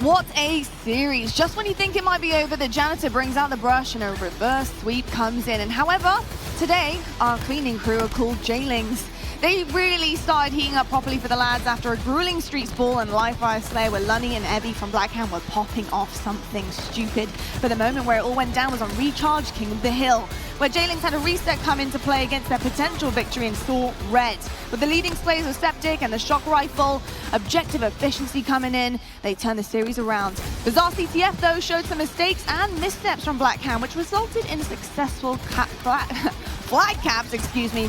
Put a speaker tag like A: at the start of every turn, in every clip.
A: What a series. Just when you think it might be over, the janitor brings out the brush and a reverse sweep comes in. And however, today, our cleaning crew are called Jailings. They really started heating up properly for the lads after a grueling street sprawl and live fire slayer where Lunny and Ebby from Blackhand were popping off something stupid. But the moment where it all went down was on Recharge King of the Hill, where Jailings had a reset come into play against their potential victory and saw red. With the leading slays of Septic and the shock rifle, objective efficiency coming in, they turned the series around. Bizarre CTF though showed some mistakes and missteps from Blackhand, which resulted in successful flag caps,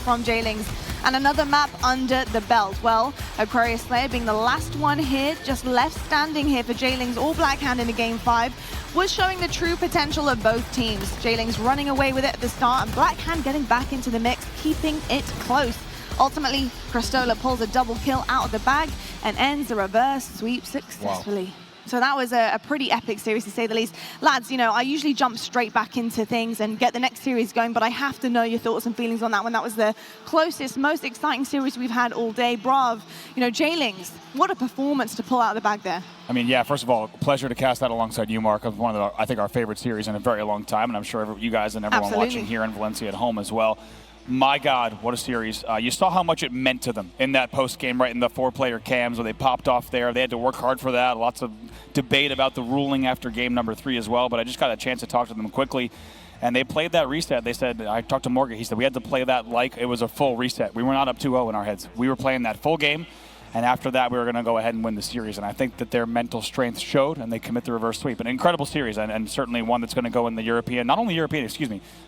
A: from Jailings. And another map under the belt. Well, Aquarius Slayer being the last one here, just left standing here for Jailings or Blackhand in the Game 5, was showing the true potential of both teams. Jailings running away with it at the start and Blackhand getting back into the mix, keeping it close. Ultimately, Cristola pulls a double kill out of the bag and ends the reverse sweep successfully. Wow. So that was a pretty epic series, to say the least. Lads, you know, I usually jump straight back into things and get the next series going, but I have to know your thoughts and feelings on that one. That was the closest, most exciting series we've had all day. Brav, you know, Jailings, what a performance to pull out of the bag there. I mean, yeah, first of all, pleasure to cast that alongside you, Mark. Of one of the, I think, our favorite series in a very long time, and I'm sure you guys and everyone watching here in Valencia at home as well. My God, what a series. You saw how much it meant to them in that post-game, right, in the 4-player cams where they popped off there. They had to work hard for that. Lots of debate about the ruling after game number 3 as well, but I just got a chance to talk to them quickly. And they played that reset. They said, I talked to Morgan, he said, we had to play that like it was a full reset. We were not up 2-0 in our heads. We were playing that full game. And after that, we were going to go ahead and win the series. And I think that their mental strength showed, and they commit the reverse sweep. An incredible series, and certainly one that's going to go in the European, not only European,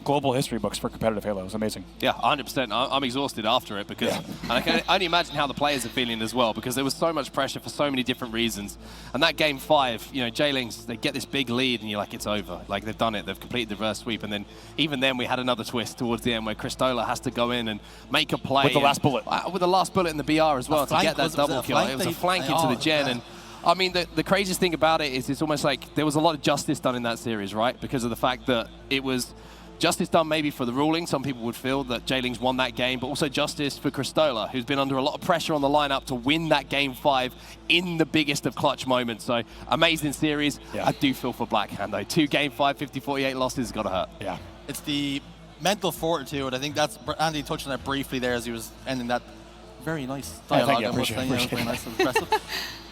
A: global history books for competitive Halo. It was amazing. Yeah, 100%. I'm exhausted after it because and I can only imagine how the players are feeling as well, because there was so much pressure for so many different reasons. And that game 5, you know, Jailings, they get this big lead, and you're like, it's over. Like, they've done it. They've completed the reverse sweep. And then even then, we had another twist towards the end where Cristola has to go in and make a play. With the last bullet. With the last bullet in the BR as well to get that double kill. It was a flank into the gen, and I mean the craziest thing about it is it's almost like there was a lot of justice done in that series, right? Because of the fact that it was justice done maybe for the ruling. Some people would feel that Jailings won that game, but also justice for Cristola, who's been under a lot of pressure on the lineup to win that game 5 in the biggest of clutch moments. So amazing series. I do feel for Blackhand though. 2 game 5, 50-48 losses, gotta hurt. Yeah,
B: it's the mental fortitude. I think that's Andy touched on it briefly there as he was ending that. Very nice dialogue. I appreciate it. Nice and impressive.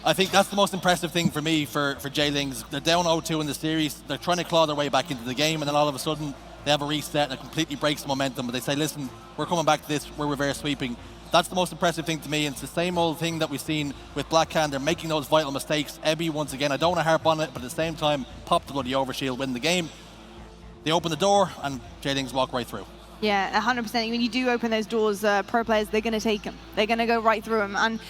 B: I think that's the most impressive thing for me for Jailings. They're down 0-2 in the series. They're trying to claw their way back into the game, and then all of a sudden they have a reset and it completely breaks the momentum. But they say, listen, we're coming back to this. We're reverse sweeping. That's the most impressive thing to me. And it's the same old thing that we've seen with Blackhand. They're making those vital mistakes. Ebby, once again, I don't want to harp on it, but at the same time, pop the bloody overshield, win the game. They open the door, and Jailings walk right through.
A: Yeah, 100%. When you do open those doors, pro players, they're going to take them. They're going to go right through them. And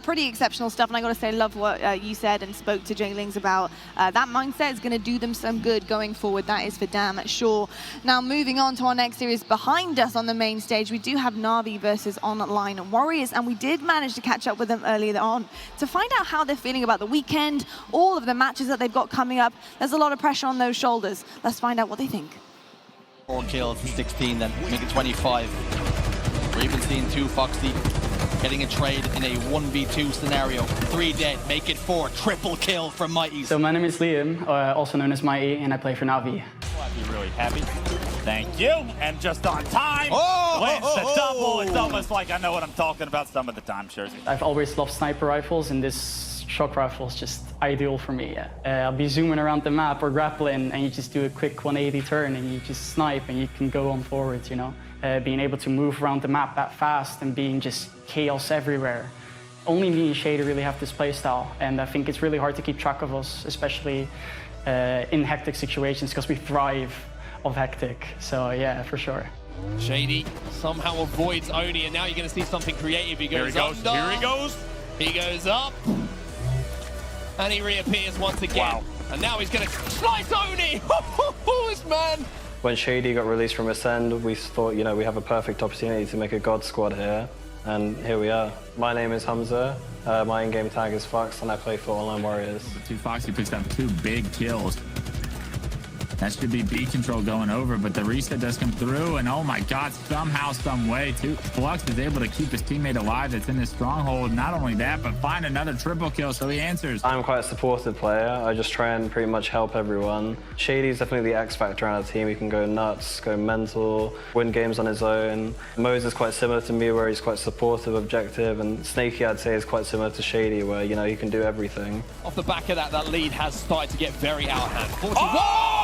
A: pretty exceptional stuff. And I got to say, love what you said and spoke to Jailings about. That mindset is going to do them some good going forward. That is for damn sure. Now, moving on to our next series behind us on the main stage, we do have NAVI versus Online Warriors. And we did manage to catch up with them earlier on to find out how they're feeling about the weekend, all of the matches that they've got coming up. There's a lot of pressure on those shoulders. Let's find out what they think.
B: 4 kills, 16, then make it 25. We're even seeing 2 Foxy getting a trade in a 1v2 scenario. 3 dead, make it 4, triple kill from Mighty.
C: So my name is Liam, also known as Mighty, and I play for NAVI.
D: I'd be really happy. Thank you, and just on time. Wins the double. It's almost like I know what I'm talking about some of the time, Jersey.
C: I've always loved sniper rifles, and this shock rifle is just ideal for me. I'll be zooming around the map or grappling, and you just do a quick 180 turn, and you just snipe, and you can go on forwards, you know? Being able to move around the map that fast and being just chaos everywhere. Only me and Shady really have this playstyle, and I think it's really hard to keep track of us, especially in hectic situations, because we thrive off hectic. So yeah, for sure.
E: Shady somehow avoids Oni, and now you're going to see something creative. He goes up.
D: Here he goes.
E: He goes up. And he reappears once again. Wow. And now he's going to slice Oni! This man!
F: When Shady got released from Ascend, we thought, you know, we have a perfect opportunity to make a God squad here. And here we are. My name is Hamza. My in-game tag is Fox, and I play for Online Warriors.
G: The 2 Foxy picks up 2 big kills. That should be B control going over, but the reset does come through, and oh my God, somehow, some way, Flux is able to keep his teammate alive that's in this stronghold. Not only that, but find another triple kill, so he answers.
F: I'm quite a supportive player. I just try and pretty much help everyone. Shady's definitely the X factor around the team. He can go nuts, go mental, win games on his own. Mose is quite similar to me, where he's quite supportive, objective, and Snaky, I'd say, is quite similar to Shady, where, you know, he can do everything.
E: Off the back of that, that lead has started to get very out of hand. Oh!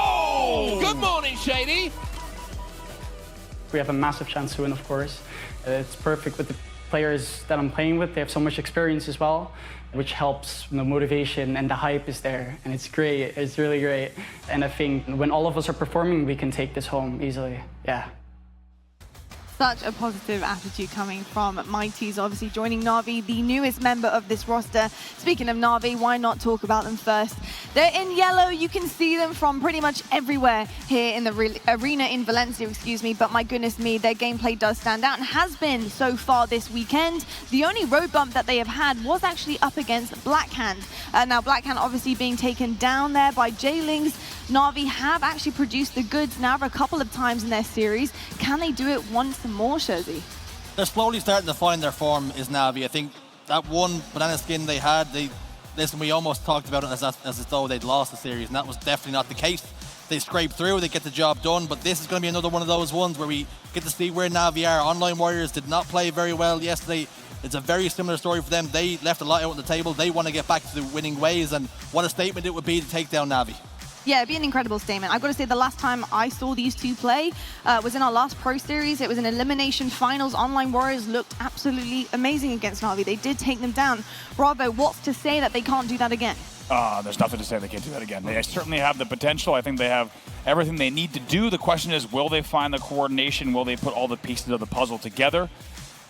E: Good morning, Shady.
C: We have a massive chance to win, of course. It's perfect with the players that I'm playing with. They have so much experience as well, which helps. The motivation and the hype is there, and it's great. It's really great. And I think when all of us are performing, we can take this home easily. Yeah.
A: Such a positive attitude coming from Mighty's, obviously joining NAVI, the newest member of this roster. Speaking of NAVI, why not talk about them first? They're in yellow. You can see them from pretty much everywhere here in the arena in Valencia, but my goodness me, their gameplay does stand out and has been so far this weekend. The only road bump that they have had was actually up against Blackhand. Now Blackhand obviously being taken down there by Jailings. NAVI have actually produced the goods now a couple of times in their series. Can they do it once more, Shorzy?
B: They're slowly starting to find their form, is NAVI. I think that one banana skin they had, listen, we almost talked about it as though they'd lost the series, and that was definitely not the case. They scrape through, they get the job done, but this is going to be another one of those ones where we get to see where NAVI are. Online Warriors did not play very well yesterday. It's a very similar story for them. They left a lot out on the table. They want to get back to the winning ways, and what a statement it would be to take down NAVI.
A: Yeah, it'd be an incredible statement. I've got to say, the last time I saw these two play was in our last Pro Series. It was an elimination finals. Online Warriors looked absolutely amazing against NAVI. They did take them down. Bravo, what's to say that they can't do that again?
D: There's nothing to say they can't do that again. They certainly have the potential. I think they have everything they need to do. The question is, will they find the coordination? Will they put all the pieces of the puzzle together?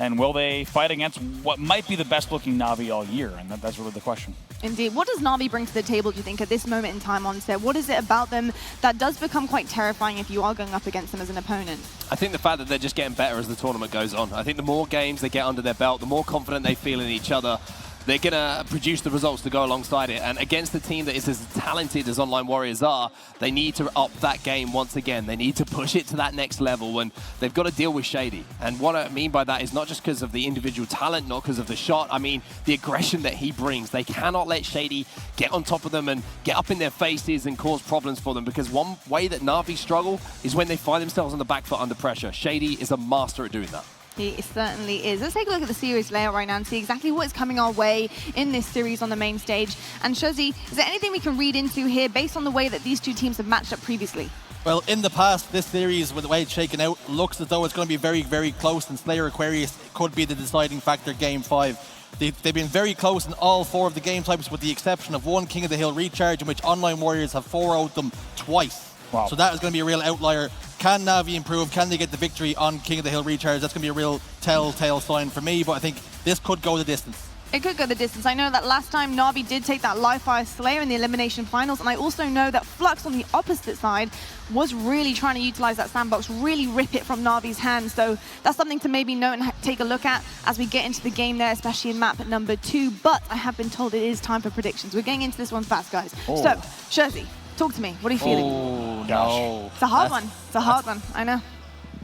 D: And will they fight against what might be the best-looking NAVI all year? And that's really the question.
A: Indeed. What does NAVI bring to the table, do you think, at this moment in time on set? What is it about them that does become quite terrifying if you are going up against them as an opponent?
E: I think the fact that they're just getting better as the tournament goes on. I think the more games they get under their belt, the more confident they feel in each other, they're going to produce the results to go alongside it. And against a team that is as talented as Online Warriors are, they need to up that game once again. They need to push it to that next level, and they've got to deal with Shady. And what I mean by that is not just because of the individual talent, not because of the shot. I mean, the aggression that he brings. They cannot let Shady get on top of them and get up in their faces and cause problems for them, because one way that NAVI struggle is when they find themselves on the back foot under pressure. Shady is a master at doing that.
A: He certainly is. Let's take a look at the series layout right now and see exactly what is coming our way in this series on the main stage. And Shorzy, is there anything we can read into here based on the way that these two teams have matched up previously?
B: Well, in the past, this series, with the way it's shaken out, looks as though it's going to be very, very close, and Slayer Aquarius could be the deciding factor Game 5. They've been very close in all four of the game types, with the exception of one King of the Hill recharge, in which Online Warriors have 4-0'd them twice. Wow. So that is going to be a real outlier. Can NAVI improve? Can they get the victory on King of the Hill recharge? That's going to be a real telltale sign for me, but I think this could go the distance.
A: It could go the distance. I know that last time NAVI did take that live fire Slayer in the elimination finals, and I also know that Flux on the opposite side was really trying to utilize that sandbox, really rip it from NAVI's hands. So that's something to maybe note and take a look at as we get into the game there, especially in map number 2. But I have been told it is time for predictions. We're getting into this one fast, guys. Oh. So, Shorzy, talk to me. What are you feeling?
B: Oh, no.
A: It's a hard one. It's a hard one, I know.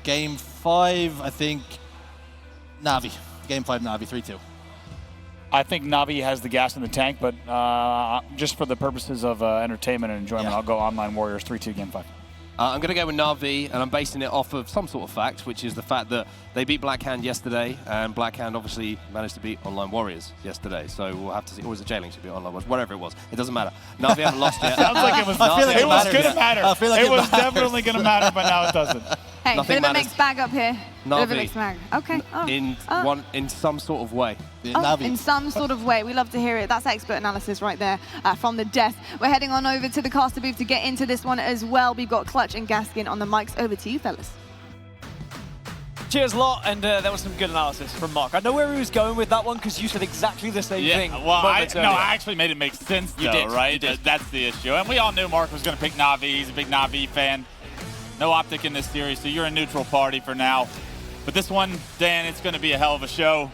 B: Game 5, I think NAVI. Game 5 NAVI, 3-2.
D: I think NAVI has the gas in the tank, but just for the purposes of entertainment and enjoyment, I'll go Online Warriors 3-2 Game 5.
E: I'm going to go with NAVI, and I'm basing it off of some sort of fact, which is the fact that they beat Blackhand yesterday, and Blackhand obviously managed to beat Online Warriors yesterday. So we'll have to see. Or was it Jailings who beat Online Warriors? Whatever it was. It doesn't matter. NAVI haven't lost yet.
D: Sounds like it was, it was going to matter. It was definitely going to matter, but now it doesn't.
A: Hey, bit of a mixed bag up here. Bit of a mixed bag. Okay.
E: In some sort of way.
A: In some sort of way. We love to hear it. That's expert analysis right there from the death. We're heading on over to the caster booth to get into this one as well. We've got Clutch and Gaskin on the mics. Over to you, fellas.
H: Cheers a lot, and there was some good analysis from Mark. I know where he was going with that one, because you said exactly the same thing.
D: Well, I actually made it make sense, though, right? That's the issue. And we all knew Mark was going to pick NAVI. He's a big NAVI fan. No Optic in this series, so you're a neutral party for now. But this one, Dan, it's going to be a hell of a show.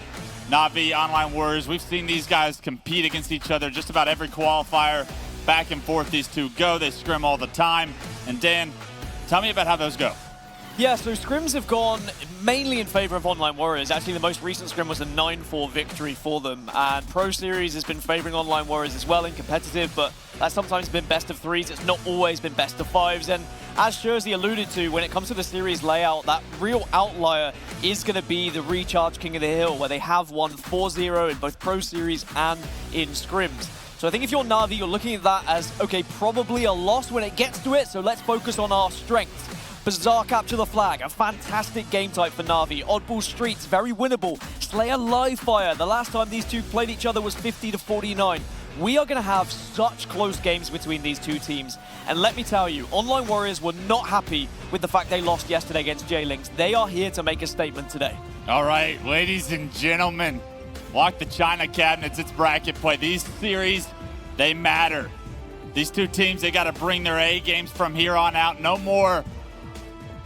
D: NAVI, Online Warriors, we've seen these guys compete against each other just about every qualifier. Back and forth these two go. They scrim all the time. And Dan, tell me about how those go.
H: Yeah, so scrims have gone mainly in favor of Online Warriors. Actually, the most recent scrim was a 9-4 victory for them. And Pro Series has been favoring Online Warriors as well in competitive, but that's sometimes been best of 3s. It's not always been best of 5s. And as Jersey alluded to, when it comes to the series layout, that real outlier is going to be the Recharge King of the Hill, where they have won 4-0 in both Pro Series and in scrims. So I think if you're Na'Vi, you're looking at that as, okay, probably a loss when it gets to it, so let's focus on our strengths. Bizarre capture the flag, a fantastic game type for Na'Vi. Oddball Streets, very winnable. Slayer Live Fire, the last time these two played each other was 50-49. We are going to have such close games between these two teams. And let me tell you, Online Warriors were not happy with the fact they lost yesterday against J-Links. They are here to make a statement today.
D: All right, ladies and gentlemen, walk the China cabinets, it's bracket play. These series, they matter. These two teams, they got to bring their A games from here on out. No more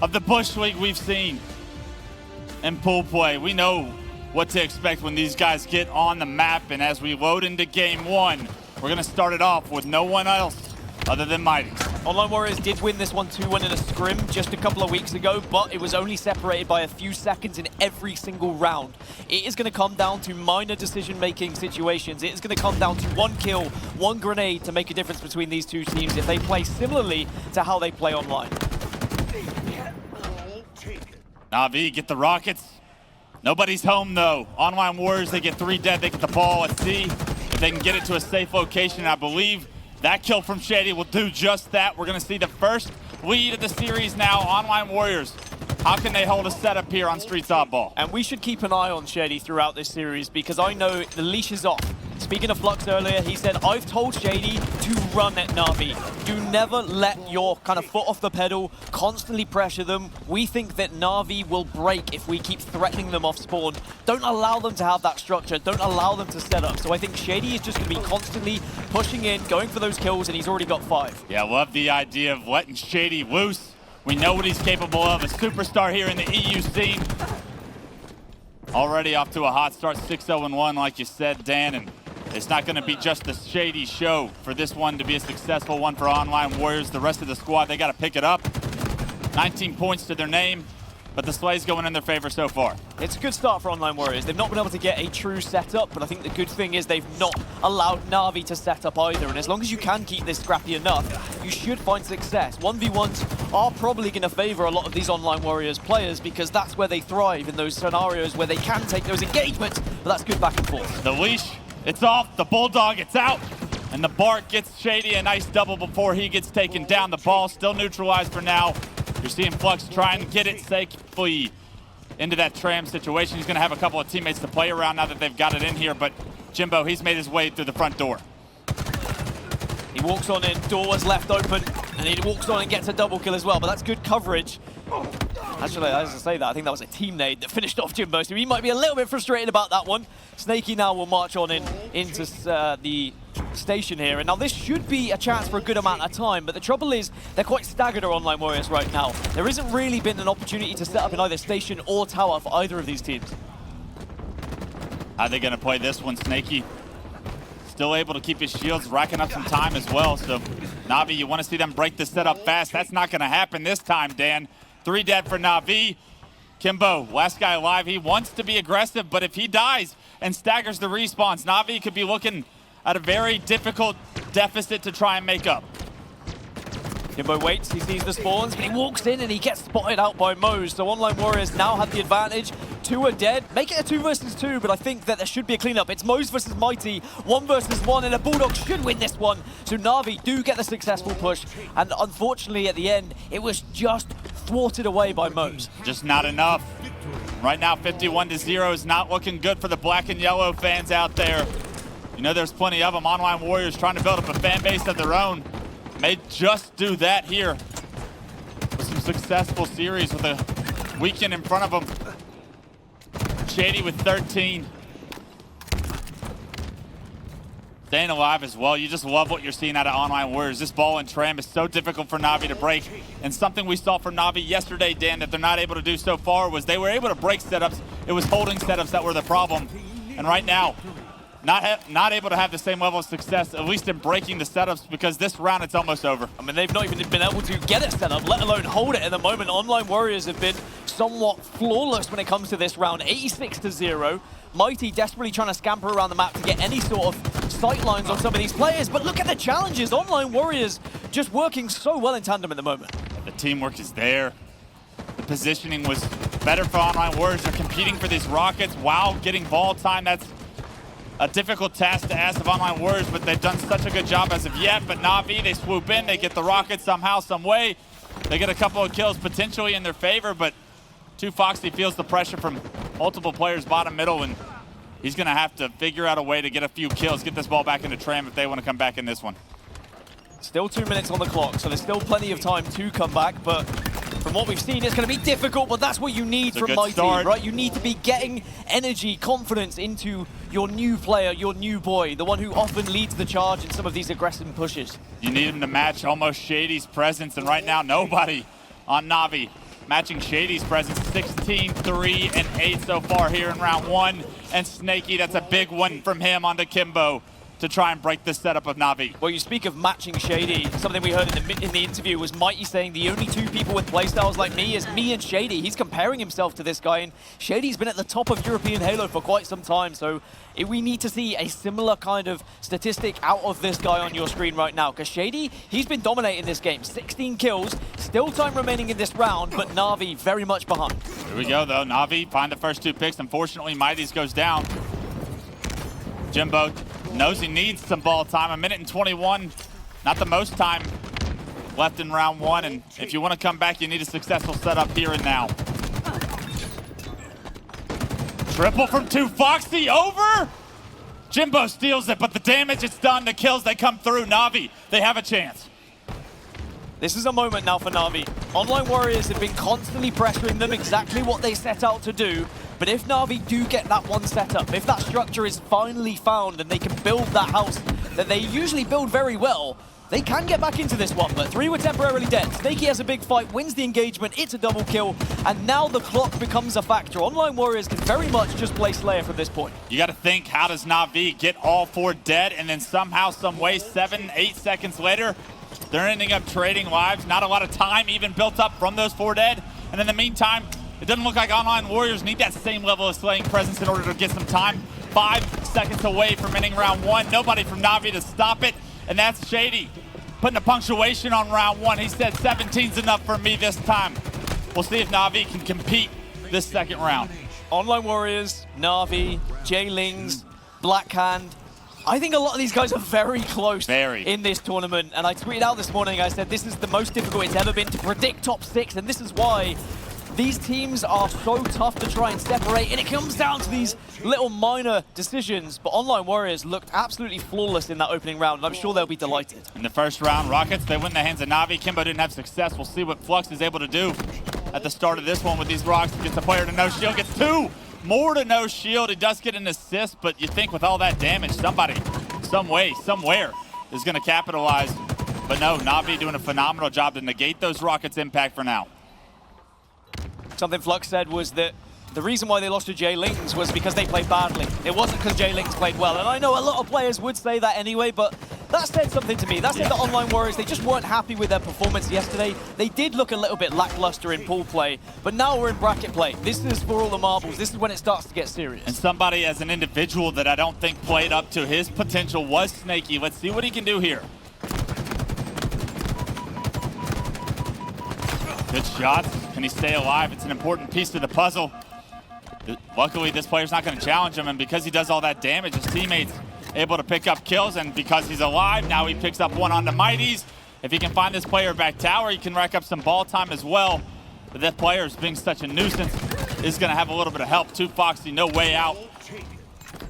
D: of the Bush League we've seen in pool play. We know what to expect when these guys get on the map, and as we load into game 1, we're going to start it off with no one else other than Mighty.
H: Online Warriors did win this one 2-1 in a scrim just a couple of weeks ago, but it was only separated by a few seconds in every single round. It is going to come down to minor decision-making situations. It is going to come down to one kill, one grenade to make a difference between these two teams if they play similarly to how they play online.
D: Na'Vi get the rockets. Nobody's home though. Online Warriors, they get 3 dead. They get the ball. Let's see if they can get it to a safe location. I believe that kill from Shady will do just that. We're going to see the first lead of the series now. Online Warriors, how can they hold a setup here on Streets Oddball?
H: And we should keep an eye on Shady throughout this series because I know the leash is off. Speaking of Flux earlier, he said, I've told Shady to run at Na'Vi. Do never let your kind of foot off the pedal, constantly pressure them. We think that Na'Vi will break if we keep threatening them off spawn. Don't allow them to have that structure. Don't allow them to set up. So I think Shady is just going to be constantly pushing in, going for those kills, and he's already got 5.
D: Yeah, love the idea of letting Shady loose. We know what he's capable of, a superstar here in the EU scene. Already off to a hot start, 6-0-1, like you said, Dan, and it's not going to be just the Shady show for this one to be a successful one for Online Warriors. The rest of the squad, they got to pick it up. 19 points to their name, but the slay's going in their favor so far.
H: It's a good start for Online Warriors. They've not been able to get a true setup, but I think the good thing is they've not allowed Na'Vi to set up either. And as long as you can keep this scrappy enough, you should find success. 1v1s are probably going to favor a lot of these Online Warriors players because that's where they thrive, in those scenarios where they can take those engagements, but that's good back and forth.
D: The leash, it's off. The Bulldog, it's out. And the Bart gets Shady a nice double before he gets taken down. The ball still neutralized for now. You're seeing Flux trying to get it safely into that tram situation. He's going to have a couple of teammates to play around now that they've got it in here, but Jimbo, he's made his way through the front door.
H: He walks on in, door was left open, and he walks on and gets a double kill as well, but that's good coverage. Actually, I was going to say that, I think that was a team nade that finished off Jimbo, so he might be a little bit frustrated about that one. Snaky now will march on into the station here, and now this should be a chance for a good amount of time, but the trouble is they're quite staggered, our Online Warriors right now. There isn't really been an opportunity to set up in either station or tower for either of these teams.
D: How are they going to play this one? Snaky still able to keep his shields, racking up some time as well. So Na'Vi, you want to see them break the setup fast. That's not going to happen this time, Dan. 3 dead for Na'Vi. Kimbo, last guy alive. He wants to be aggressive, but if he dies and staggers the respawns, Na'Vi could be looking at a very difficult deficit to try and make up.
H: Kimbo waits, he sees the spawns, but he walks in and he gets spotted out by Moze. So Online Warriors now have the advantage. 2 are dead. Make it a 2 versus 2, but I think that there should be a cleanup. It's Moze versus Mighty, 1 versus 1, and a Bulldog should win this one. So Na'Vi do get the successful push, and unfortunately at the end, it was just thwarted away by Moze.
D: Just not enough. Right now, 51-0 is not looking good for the black and yellow fans out there. You know there's plenty of them. Online Warriors trying to build up a fan base of their own. May just do that here with some successful series with a weekend in front of them. Shady with 13. Staying alive as well. You just love what you're seeing out of Online Warriors. This ball and tram is so difficult for Na'Vi to break. And something we saw from Na'Vi yesterday, Dan, that they're not able to do so far was they were able to break setups. It was holding setups that were the problem. And right now, not able to have the same level of success, at least in breaking the setups, because this round it's almost over.
H: I mean, they've not even been able to get it set up, let alone hold it at the moment. Online Warriors have been somewhat flawless when it comes to this round, 86-0. Mighty desperately trying to scamper around the map to get any sort of sight lines on some of these players, but look at the challenges. Online Warriors just working so well in tandem at the moment.
D: The teamwork is there. The positioning was better for Online Warriors. They're competing for these rockets while getting ball time. That's a difficult task to ask of Online Warriors, but they've done such a good job as of yet. But NAVI, they swoop in, they get the rockets somehow, some way. They get a couple of kills potentially in their favor, but Foxy feels the pressure from multiple players bottom middle, and he's gonna have to figure out a way to get a few kills, get this ball back into Tram if they want to come back in this one.
H: Still 2 minutes on the clock, so there's still plenty of time to come back, but from what we've seen, it's going to be difficult, but that's what you need from Mighty, right? You need to be getting energy, confidence into your new player, your new boy, the one who often leads the charge in some of these aggressive pushes.
D: You need him to match almost Shady's presence, and right now, nobody on NAVI matching Shady's presence. 16, 3, and 8 so far here in round 1. And Snaky, that's a big one from him onto Kimbo to try and break this setup of NAVI.
H: Well, you speak of matching Shady. Something we heard in the interview was Mighty saying the only two people with playstyles like me is me and Shady. He's comparing himself to this guy, and Shady's been at the top of European Halo for quite some time, so we need to see a similar kind of statistic out of this guy on your screen right now, because Shady, he's been dominating this game. 16 kills, still time remaining in this round, but NAVI very much behind.
D: Here we go, though. NAVI find the first 2 picks. Unfortunately, Mighty's goes down. Jimbo knows he needs some ball time. 1 minute and 21, not the most time left in round 1. And if you want to come back, you need a successful setup here and now. Triple from Foxy over. Jimbo steals it, but the damage it's done, the kills, they come through. NAVI, they have a chance.
H: This is a moment now for NAVI. Online Warriors have been constantly pressuring them, exactly what they set out to do. But if NAVI do get that one setup, if that structure is finally found and they can build that house that they usually build very well, they can get back into this one. But 3 were temporarily dead. Snaky has a big fight, wins the engagement, it's a double kill, and now the clock becomes a factor. Online Warriors can very much just play Slayer from this point.
D: You got to think, how does NAVI get all 4 dead, and then somehow, some way, 7, 8 seconds later, they're ending up trading lives. Not a lot of time even built up from those 4 dead. And in the meantime, it doesn't look like Online Warriors need that same level of slaying presence in order to get some time. 5 seconds away from ending round 1. Nobody from NAVI to stop it. And that's Shady putting a punctuation on round 1. He said 17's enough for me this time. We'll see if NAVI can compete this second round.
H: Online Warriors, NAVI, J-Lings, Blackhand. I think a lot of these guys are very close in this tournament. And I tweeted out this morning, I said this is the most difficult it's ever been to predict top 6. And this is why these teams are so tough to try and separate, and it comes down to these little minor decisions. But Online Warriors looked absolutely flawless in that opening round, and I'm sure they'll be delighted.
D: In the first round, Rockets, they win in the hands of NAVI. Kimbo didn't have success. We'll see what Flux is able to do at the start of this one with these rocks. Gets the player to no shield, gets 2 more to no shield. He does get an assist, but you think with all that damage, somebody, some way, somewhere is going to capitalize. But no, NAVI doing a phenomenal job to negate those Rockets' impact for now.
H: Something Flux said was that the reason why they lost to J-Lings was because they played badly. It wasn't because J-Lings played well. And I know a lot of players would say that anyway, but that said something to me. That said that Online Warriors, they just weren't happy with their performance yesterday. They did look a little bit lackluster in pool play, but now we're in bracket play. This is for all the marbles. This is when it starts to get serious.
D: And somebody as an individual that I don't think played up to his potential was Snaky. Let's see what he can do here. Good shots. Can he stay alive? It's an important piece to the puzzle. Luckily, this player's not going to challenge him, and because he does all that damage, his teammates able to pick up kills, and because he's alive, now he picks up one onto Mighty's. If he can find this player back tower, he can rack up some ball time as well. But that player is being such a nuisance is going to have a little bit of help. Foxy, no way out.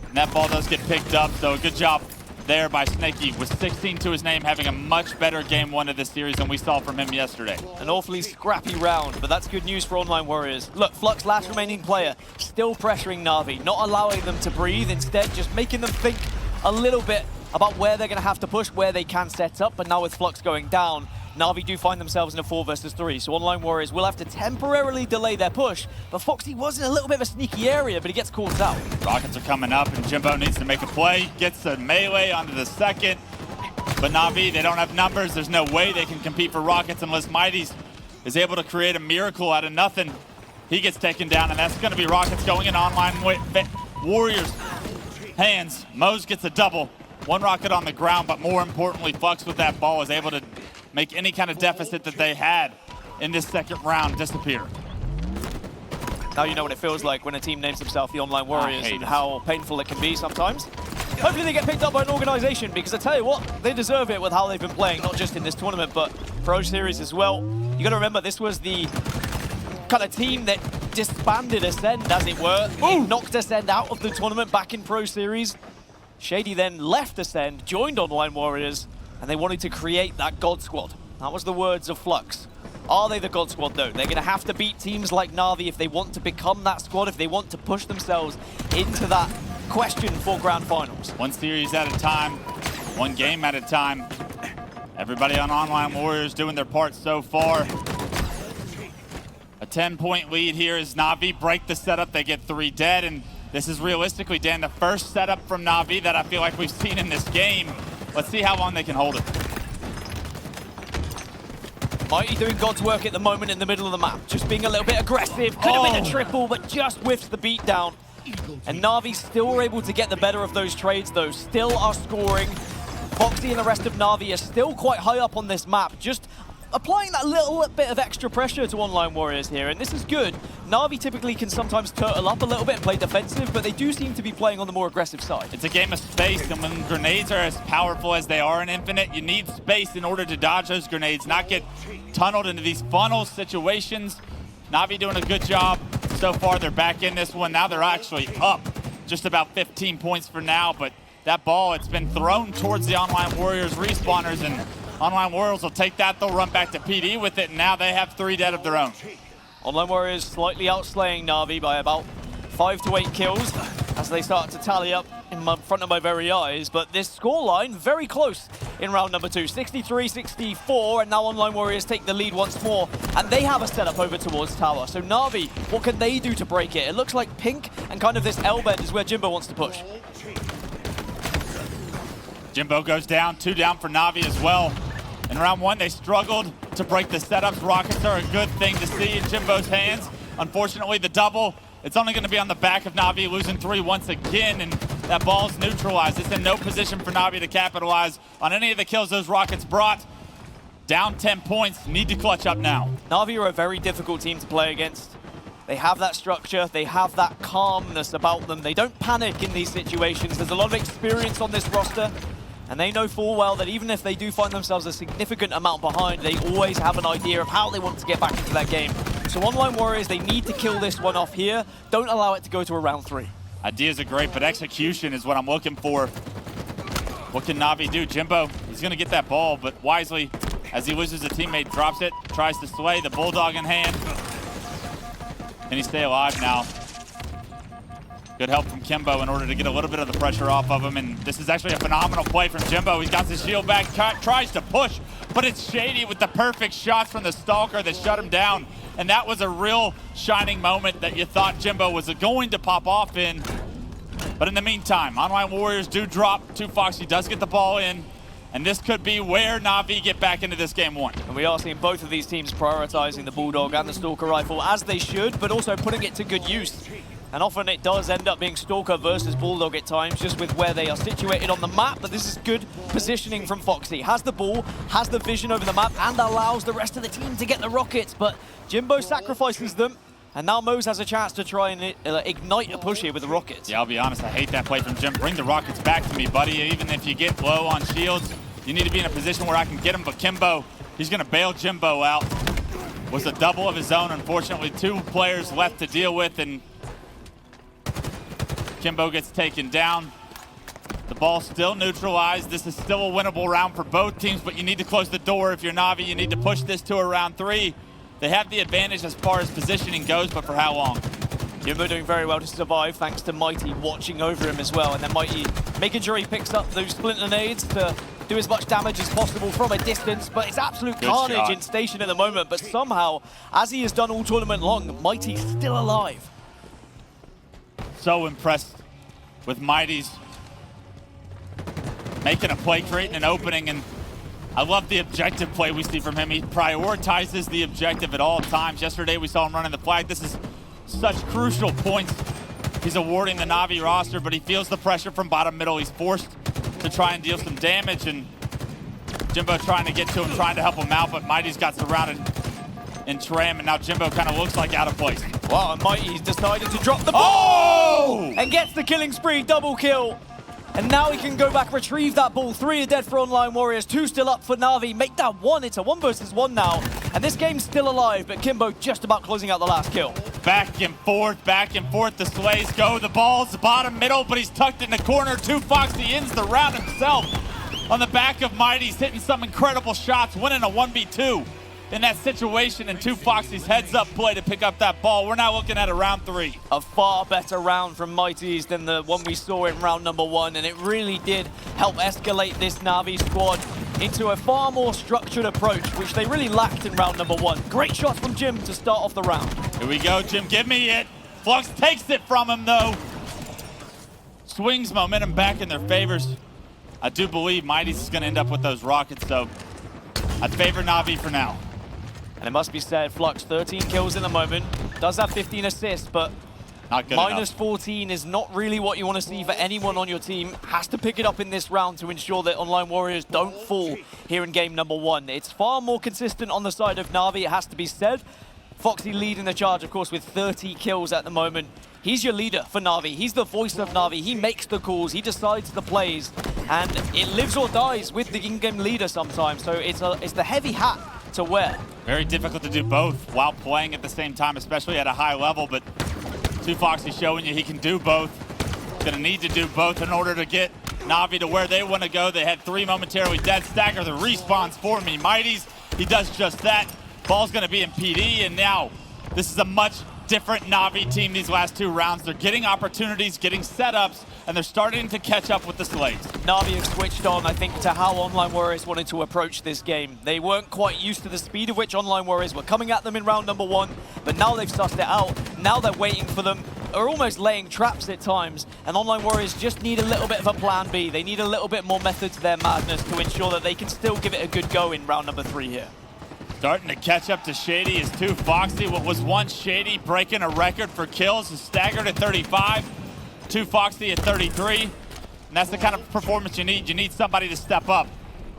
D: And that ball does get picked up, so a good job there by Snaky with 16 to his name, having a much better game 1 of this series than we saw from him yesterday.
H: An awfully scrappy round, but that's good news for Online Warriors. Look, Flux, last remaining player, still pressuring NAVI, not allowing them to breathe, instead just making them think a little bit about where they're going to have to push, where they can set up. But now with Flux going down, Na'Vi do find themselves in a 4 versus 3, so Online Warriors will have to temporarily delay their push, but Foxy was in a little bit of a sneaky area, but he gets caught out.
D: Rockets are coming up, and Jimbo needs to make a play. Gets the melee onto the second, but Na'Vi, they don't have numbers. There's no way they can compete for Rockets unless Mighty's is able to create a miracle out of nothing. He gets taken down, and that's going to be Rockets going in Online Warriors' hands. Mose gets a double. 1 rocket on the ground, but more importantly, Flux with that ball is able to make any kind of deficit that they had in this second round disappear.
H: Now you know what it feels like when a team names themselves the Online Warriors and how painful it can be sometimes. Hopefully they get picked up by an organization, because I tell you what, they deserve it with how they've been playing, not just in this tournament, but Pro Series as well. You got to remember, this was the kind of team that disbanded Ascend, as it were. It knocked Ascend out of the tournament back in Pro Series. Shady then left Ascend, joined Online Warriors, and they wanted to create that God Squad. That was the words of Flux. Are they the God Squad, though? They're going to have to beat teams like Na'Vi if they want to become that squad, if they want to push themselves into that question for Grand Finals.
D: 1 series at a time, 1 game at a time. Everybody on Online Warriors doing their part so far. A 10-point lead here as Na'Vi break the setup. They get 3 dead, and this is realistically, Dan, the first setup from Na'Vi that I feel like we've seen in this game. Let's see how long they can hold it.
H: Mighty doing God's work at the moment in the middle of the map. Just being a little bit aggressive. Could have been a triple, but just whiffs the beatdown. And Na'Vi still were able to get the better of those trades, though. Still are scoring. Foxy and the rest of Na'Vi are still quite high up on this map. Just applying that little bit of extra pressure to Online Warriors here, and this is good. Na'Vi typically can sometimes turtle up a little bit and play defensive, but they do seem to be playing on the more aggressive side.
D: It's a game of space, and when grenades are as powerful as they are in Infinite, you need space in order to dodge those grenades, not get tunneled into these funnel situations. Na'Vi doing a good job so far. They're back in this one. Now they're actually up just about 15 points for now, but that ball, it's been thrown towards the Online Warriors respawners, and Online Warriors will take that. They'll run back to PD with it, and now they have 3 dead of their own.
H: Online Warriors slightly outslaying Na'Vi by about 5 to 8 kills as they start to tally up in front of my very eyes. But this scoreline very close in round number 2, 63-64, and now Online Warriors take the lead once more, and they have a setup over towards tower. So Na'Vi, what can they do to break it? It looks like Pink and kind of this L-bend is where Jimbo wants to push.
D: Jimbo goes down, 2 down for Na'Vi as well. In round 1, they struggled to break the setups. Rockets are a good thing to see in Jimbo's hands. Unfortunately, the double, it's only going to be on the back of Na'Vi, losing 3 once again, and that ball's neutralized. It's in no position for Na'Vi to capitalize on any of the kills those Rockets brought. Down 10 points, need to clutch up now.
H: Na'Vi are a very difficult team to play against. They have that structure, they have that calmness about them. They don't panic in these situations. There's a lot of experience on this roster. And they know full well that even if they do find themselves a significant amount behind, they always have an idea of how they want to get back into that game. So Online Warriors, they need to kill this one off here. Don't allow it to go to a round 3.
D: Ideas are great, but execution is what I'm looking for. What can Na'Vi do? Jimbo, he's going to get that ball, but wisely, as he loses a teammate, drops it, tries to sway, the Bulldog in hand. Can he stay alive now? Good help from Kimbo in order to get a little bit of the pressure off of him, and this is actually a phenomenal play from Jimbo. He's got his shield back, tries to push, but it's Shady with the perfect shots from the Stalker that shut him down, and that was a real shining moment that you thought Jimbo was going to pop off in. But in the meantime, Online Warriors do drop to Foxy, does get the ball in, and this could be where Na'Vi get back into this game 1.
H: And we are seeing both of these teams prioritizing the Bulldog and the Stalker rifle as they should, but also putting it to good use. And often it does end up being Stalker versus Bulldog at times, just with where they are situated on the map. But this is good positioning from Foxy. Has the ball, has the vision over the map, and allows the rest of the team to get the rockets. But Jimbo sacrifices them, and now Mose has a chance to try and ignite a push here with the rockets.
D: Yeah, I'll be honest, I hate that play from Jim. Bring the rockets back to me, buddy. Even if you get low on shields, you need to be in a position where I can get him. But Kimbo, he's going to bail Jimbo out. Was a double of his own. Unfortunately, 2 players left to deal with, and Kimbo gets taken down. The ball's still neutralized. This is still a winnable round for both teams, but you need to close the door. If you're Na'Vi, you need to push this to a round 3. They have the advantage as far as positioning goes, but for how long?
H: Jimbo doing very well to survive, thanks to Mighty watching over him as well, and then Mighty making sure he picks up those splinter nades to do as much damage as possible from a distance, but it's absolute carnage in Station at the moment. But somehow, as he has done all tournament long, Mighty's still alive.
D: So impressed with Mighty's making a play, creating an opening, and I love the objective play we see from him. He prioritizes the objective at all times. Yesterday we saw him running the flag. This is such crucial points he's awarding the NAVI roster, but he feels the pressure from bottom middle. He's forced to try and deal some damage, and Jimbo trying to get to him, trying to help him out, but Mighty's got surrounded in Tram, and now Jimbo kind of looks like out of place.
H: Wow, and Mighty's decided to drop the ball!
D: Oh!
H: And gets the killing spree, double kill. And now he can go back, retrieve that ball. 3 are dead for Online Warriors, 2 still up for Na'Vi. Make that 1, it's a 1 versus 1 now. And this game's still alive, but Kimbo just about closing out the last kill.
D: Back and forth, the Slays go. The ball's bottom middle, but he's tucked in the corner. 2Foxy ends the round himself on the back of Mighty's, hitting some incredible shots, winning a 1v2 in that situation, and 2Foxy's heads-up play to pick up that ball. We're now looking at a round 3.
H: A far better round from Mighty's than the one we saw in round number 1, and it really did help escalate this Na'Vi squad into a far more structured approach, which they really lacked in round number 1. Great shots from Jim to start off the round.
D: Here we go, Jim, give me it. Flux takes it from him, though. Swings momentum back in their favors. I do believe Mighty's is going to end up with those rockets, so I'd favor Na'Vi for now.
H: And it must be said, Flux, 13 kills in the moment, does have 15 assists, but
D: not good
H: minus
D: enough.
H: 14 is not really what you want to see for anyone on your team. Has to pick it up in this round to ensure that Online Warriors don't fall here in game number 1. It's far more consistent on the side of Na'Vi, it has to be said. Foxy leading the charge, of course, with 30 kills at the moment. He's your leader for Na'Vi. He's the voice of Na'Vi. He makes the calls, he decides the plays, and it lives or dies with the in-game leader sometimes. So it's the heavy hat to wear.
D: Very difficult to do both while playing at the same time, especially at a high level, but 2Foxy showing you he can do both. Gonna need to do both in order to get Na'Vi to where they want to go. They had 3 momentarily dead. Stagger the respawns for me. Mighty's, he does just that. Ball's gonna be in PD, and now this is a much different Na'Vi team these last 2 rounds. They're getting opportunities, getting setups, and they're starting to catch up with the Slays.
H: Na'Vi have switched on, I think, to how Online Warriors wanted to approach this game. They weren't quite used to the speed of which Online Warriors were coming at them in round number 1, but now they've sussed it out. Now they're waiting for them, are almost laying traps at times, and Online Warriors just need a little bit of a plan B. They need a little bit more method to their madness to ensure that they can still give it a good go in round number 3 here.
D: Starting to catch up to Shady is 2Foxy. What was once Shady breaking a record for kills is staggered at 35. 2Foxy at 33. And that's the kind of performance you need. You need somebody to step up.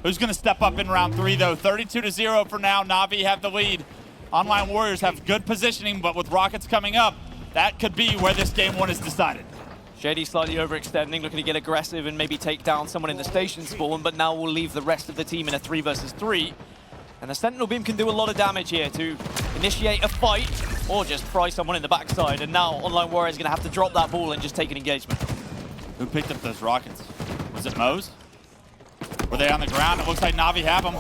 D: Who's going to step up in round 3, though? 32-0 for now. Na'Vi have the lead. Online Warriors have good positioning, but with rockets coming up, that could be where this game 1 is decided.
H: Shady slightly overextending, looking to get aggressive and maybe take down someone in the station spawn, but now will leave the rest of the team in a 3 versus 3. And the Sentinel Beam can do a lot of damage here to initiate a fight or just fry someone in the backside. And now Online Warrior is going to have to drop that ball and just take an engagement.
D: Who picked up those rockets? Was it Moze? Were they on the ground? It looks like Na'Vi have them.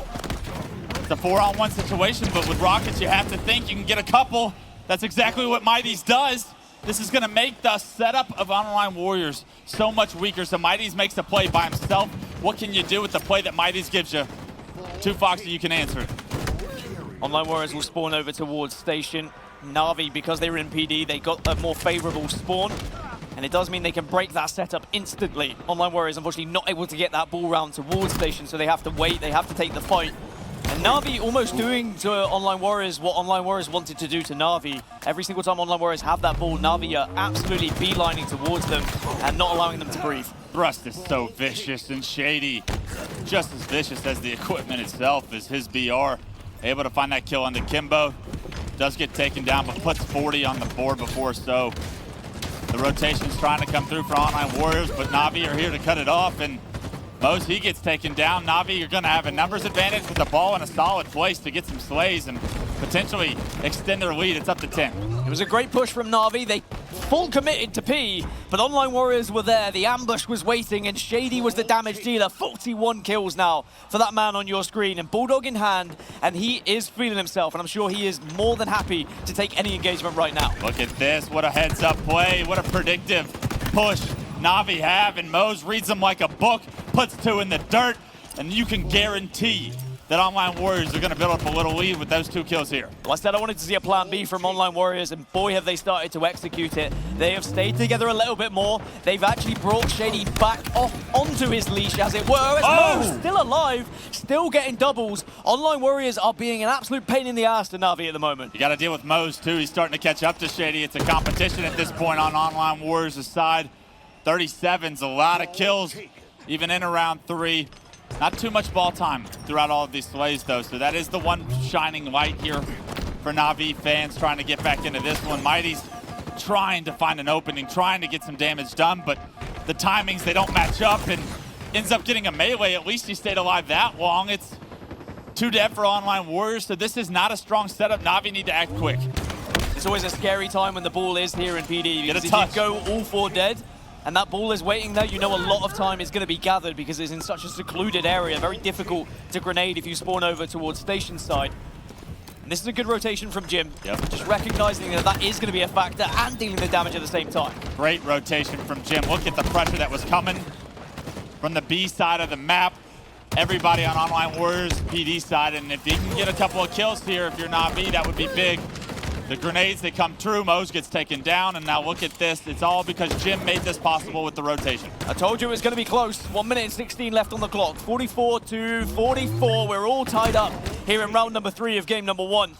D: It's a 4-on-1 situation, but with rockets you have to think you can get a couple. That's exactly what Mighty's does. This is going to make the setup of Online Warriors so much weaker. So Mighty's makes a play by himself. What can you do with the play that Mighty's gives you? 2Foxy, you can answer it.
H: Online Warriors will spawn over towards Station. Na'Vi, because they were in PD, they got a more favorable spawn. And it does mean they can break that setup instantly. Online Warriors, unfortunately, not able to get that ball round towards Station, so they have to wait, they have to take the fight. And Na'Vi almost doing to Online Warriors what Online Warriors wanted to do to Na'Vi. Every single time Online Warriors have that ball, Na'Vi are absolutely beelining towards them and not allowing them to breathe.
D: Thrust is so vicious, and Shady, just as vicious as the equipment itself, is his BR. Able to find that kill on the Kimbo. Does get taken down, but puts 40 on the board before so. The rotation's trying to come through for Online Warriors, but Na'Vi are here to cut it off, and Moze, he gets taken down. Na'Vi, you're going to have a numbers advantage with the ball in a solid place to get some slays and potentially extend their lead. It's up to 10.
H: It was a great push from Na'Vi. They full committed to P, but Online Warriors were there. The ambush was waiting, and Shady was the damage dealer. 41 kills now for that man on your screen, and Bulldog in hand, and he is feeling himself, and I'm sure he is more than happy to take any engagement right now.
D: Look at this. What a heads-up play. What a predictive push Na'Vi have, and Moze reads them like a book, puts 2 in the dirt. And you can guarantee that Online Warriors are going to build up a little lead with those 2 kills here.
H: Well, I said I wanted to see a plan B from Online Warriors, and boy, have they started to execute it. They have stayed together a little bit more. They've actually brought Shady back off onto his leash, as it were. Mo still alive, still getting doubles. Online Warriors are being an absolute pain in the ass to Navi at the moment.
D: You got to deal with Mose, too. He's starting to catch up to Shady. It's a competition at this point on Online Warriors' side. 37's a lot of kills, even in around 3. Not too much ball time throughout all of these slays, though, so that is the one shining light here for Navi fans trying to get back into this one. Mighty's trying to find an opening, trying to get some damage done, but the timings, they don't match up, and ends up getting a melee. At least he stayed alive that long. It's 2 dead for Online Warriors, so this is not a strong setup. Navi need to act quick.
H: It's always a scary time when the ball is here in PD, because
D: Get a
H: if
D: touch.
H: you go all 4 dead, and that ball is waiting there, you know a lot of time is going to be gathered because it's in such a secluded area. Very difficult to grenade if you spawn over towards station side. And this is a good rotation from Jim.
D: Yep.
H: Just recognizing that that is going to be a factor and dealing the damage at the same time.
D: Great rotation from Jim. Look at the pressure that was coming from the B side of the map. Everybody on Online Warriors PD side, and if you can get a couple of kills here, if you're Navi, that would be big. The grenades, they come true. Mose gets taken down, and now look at this. It's all because Jim made this possible with the rotation.
H: I told you it was going to be close. 1 minute and 16 left on the clock. 44-44. We're all tied up here in round number 3 of game number 1.